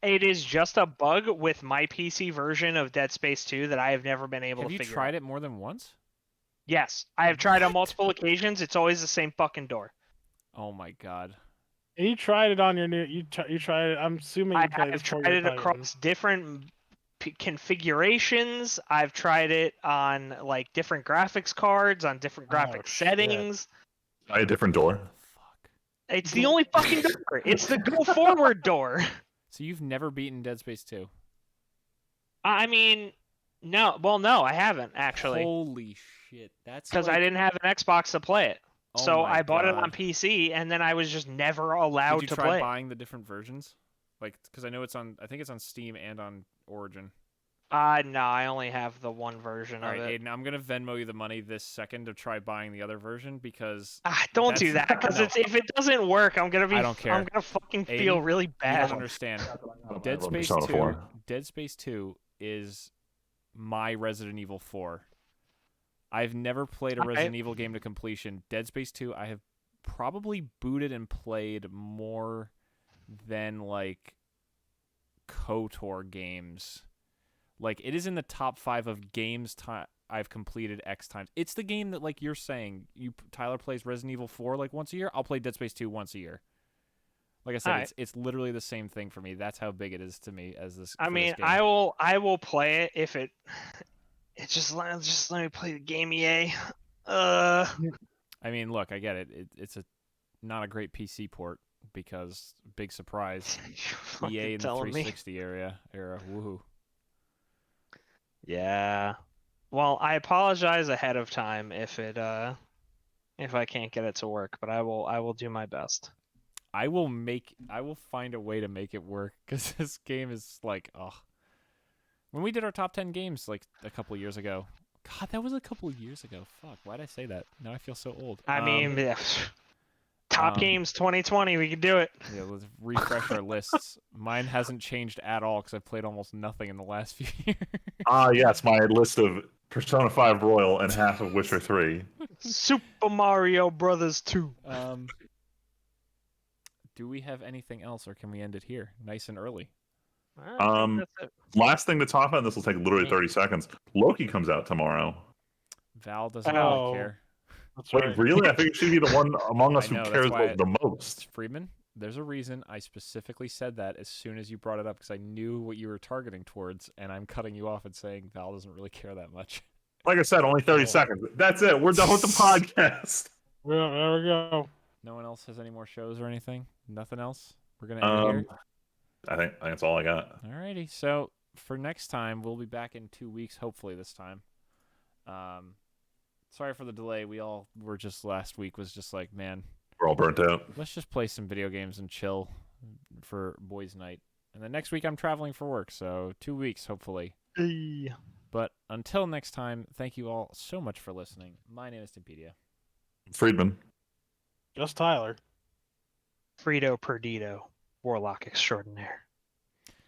it is just a bug with my PC version of Dead Space 2 that I have never been able Have to you figure tried out. it more than once? Yes, I have tried on What? multiple occasions. It's always the same fucking door. Oh my god. And you tried it on your new. You tried it. I'm assuming you played I've this for tried your it Titan. across different configurations. I've tried it on like different graphics cards, on different graphic shit. settings. I a different door. Fuck. It's the only fucking door. It's the go forward door. So you've never beaten Dead Space 2? I mean, no. Well, no, I haven't actually, Holy shit. That's because like... I didn't have an Xbox to play it. Oh So my I bought it on God. PC, and then I was just never allowed Did you to try play. buying the different versions? Like, because I know it's on... I think it's on Steam and on Origin. No, I only have the one version All of right, it. Aiden, I'm going to Venmo you the money this second to try buying the other version, because... Don't do that's- that, because No. if it doesn't work, I'm gonna be. I don't care. I'm gonna fucking feel Aiden, really You bad. don't understand. I Dead love Space Persona 2... 4. Dead Space 2 is my Resident Evil 4. I've never played a Resident Evil game to completion. Dead Space 2, I have probably booted and played more than, like, KOTOR games. Like, it is in the top 5 of games I've completed X times. It's the game that, like you're saying, Tyler plays Resident Evil 4 like once a year. I'll play Dead Space 2 once a year. Like I said, Alright. it's literally the same thing for me. That's how big it is to me as this. I for mean, this game. I will play it if it. It just let me play the game, EA. I mean, look, I get it. It's not a great PC port because big surprise, You're EA in the telling me. 360 era. Woohoo! Yeah. Well, I apologize ahead of time if I can't get it to work, but I will do my best. I will find a way to make it work, because this game is like, oh. When we did our top 10 games like a couple years ago, God, that was a couple years ago. Fuck, why'd I say that? Now I feel so old. I mean, top games 2020, we can do it. Yeah, let's refresh our lists. Mine hasn't changed at all because I've played almost nothing in the last few years. Yes, my list of Persona 5 Royal and half of Witcher 3. Super Mario Brothers 2. Do we have anything else, or can we end it here, nice and early? I think that's it. Last thing to talk about, this will take literally Yeah. 30 seconds. Loki comes out tomorrow. Val doesn't Oh. really care. That's Wait, right. really? I think it should be the one among us I who know, that's cares why the most. Friedman, there's a reason I specifically said that as soon as you brought it up because I knew what you were targeting towards, and I'm cutting you off and saying Val doesn't really care that much. Like I said, only 30 seconds. That's it. We're done with the podcast. Yeah, there we go. No one else has any more shows or anything? Nothing else? We're going to end it here? I think that's all I got. Alrighty. So for next time, we'll be back in 2 weeks, hopefully this time. Sorry for the delay. We all were just last week was just like, man, We're all burnt out. let's just play some video games and chill for boys' night. And then next week I'm traveling for work, so 2 weeks hopefully. Yeah. But until next time, thank you all so much for listening. My name is Timpedia. Friedman. Just Tyler. Frito Perdido, Warlock Extraordinaire.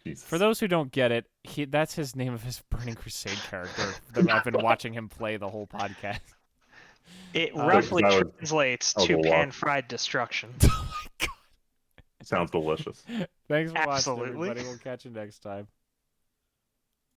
Jesus. For those who don't get it, that's his name of his Burning Crusade character that I've been watching him play the whole podcast. It roughly that was- translates that was to a lot. pan-fried destruction. Oh my god. Sounds delicious. Thanks for watching, Absolutely. everybody. We'll catch you next time.